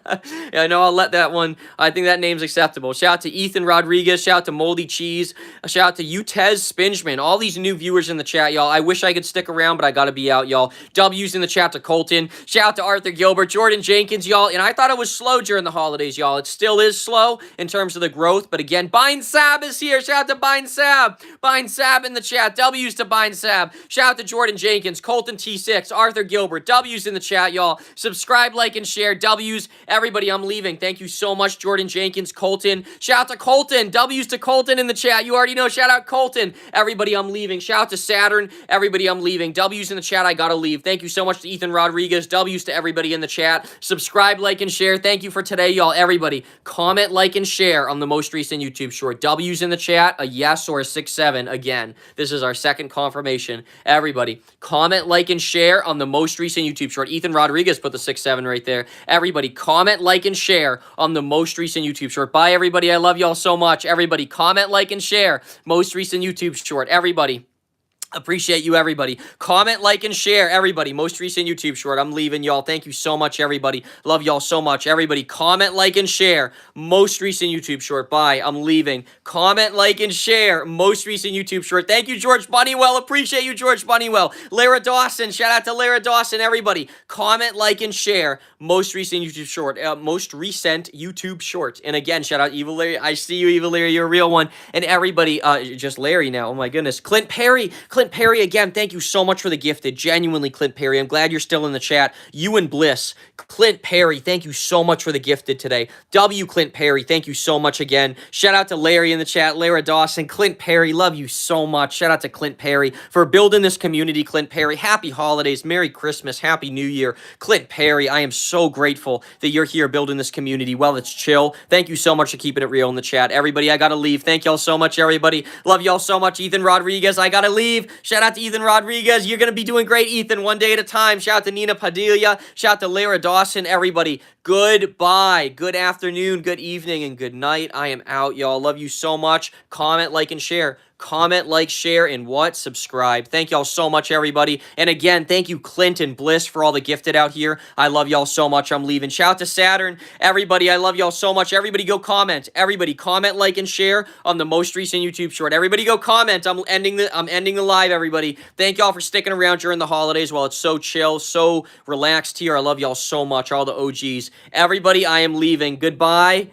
I know I'll let that one. I think that name's acceptable. Shout out to Ethan Rodriguez. Shout out to Moldy Cheese. Shout out to Utez Spinchman. All these new viewers in the chat, y'all. I wish I could stick around, but I gotta be out, y'all. W's in the chat to Colton. Shout out to Arthur Gilbert, Jordan Jenkins, y'all. And I thought it was slow during the holidays, y'all. It still is slow in terms of the growth, but again, Bind Sab is here. Shout out to Bind Sab. Bind Sab in the chat. W's to Bind Sab. Shout out to Jordan Jenkins, Colton T6, Arthur Gilbert. W's in the chat, y'all. Subscribe, like, and share. W's. Everybody, I'm leaving. Thank you so much, Jordan Jenkins, Colton. Shout out to Colton. W's to Colton in the chat. You already know. Shout out Colton. Everybody, I'm leaving. Shout out to Saturn. Everybody, I'm leaving. W's in the chat. I gotta leave. Thank you so much to Ethan Rodriguez. W's to everybody in the chat. Subscribe, like, and share. Thank you for today, y'all. Everybody, comment, like, and share on the most recent YouTube short. W's in the chat. A yes or a 6-7. Again, this is our second confirmation. Everybody, comment, like, and share on the most recent YouTube short. Ethan Rodriguez put the 6-7 right there. Everybody, comment, like, and share on the most recent YouTube short. Bye, everybody. I love y'all so much. Everybody, comment, like, and share. Most recent YouTube short. Everybody. Appreciate you, everybody. Comment, like, and share, everybody. Most recent YouTube short. I'm leaving, y'all. Thank you so much, everybody. Love y'all so much. Everybody, comment, like, and share. Most recent YouTube short. Bye. I'm leaving. Comment, like, and share. Most recent YouTube short. Thank you, George Bunnywell. Appreciate you, George Bunnywell. Lara Dawson. Shout out to Lara Dawson, everybody. Comment, like, and share. Most recent YouTube short. Most recent YouTube short. And again, shout out Evil Larry. I see you, Evil Larry. You're a real one. And everybody, just Larry now. Oh, my goodness. Clint Perry, again, thank you so much for the gifted. Genuinely, Clint Perry. I'm glad you're still in the chat. You and Bliss. Clint Perry, thank you so much for the gifted today. Clint Perry, thank you so much again. Shout out to Larry in the chat. Lara Dawson. Clint Perry, love you so much. Shout out to Clint Perry for building this community. Clint Perry, happy holidays. Merry Christmas. Happy New Year. Clint Perry, I am so grateful that you're here building this community. Well, it's chill. Thank you so much for keeping it real in the chat. Everybody, I gotta leave. Thank y'all so much, everybody. Love y'all so much. Ethan Rodriguez, I gotta leave. Shout out to Ethan Rodriguez. You're going to be doing great, Ethan, one day at a time. Shout out to Nina Padilla. Shout out to Lara Dawson. Everybody, goodbye. Good afternoon, good evening, and good night. I am out, y'all. Love you so much. Comment, like, and share. Comment, like, share, and what? Subscribe. Thank y'all so much, everybody. And again, thank you, Clint and Bliss, for all the gifted out here. I love y'all so much. I'm leaving. Shout out to Saturn. Everybody, I love y'all so much. Everybody go comment. Everybody comment, like, and share on the most recent YouTube short. Everybody go comment. I'm ending the live, everybody. Thank y'all for sticking around during the holidays while it's so chill, so relaxed here. I love y'all so much, all the OGs. Everybody, I am leaving. Goodbye.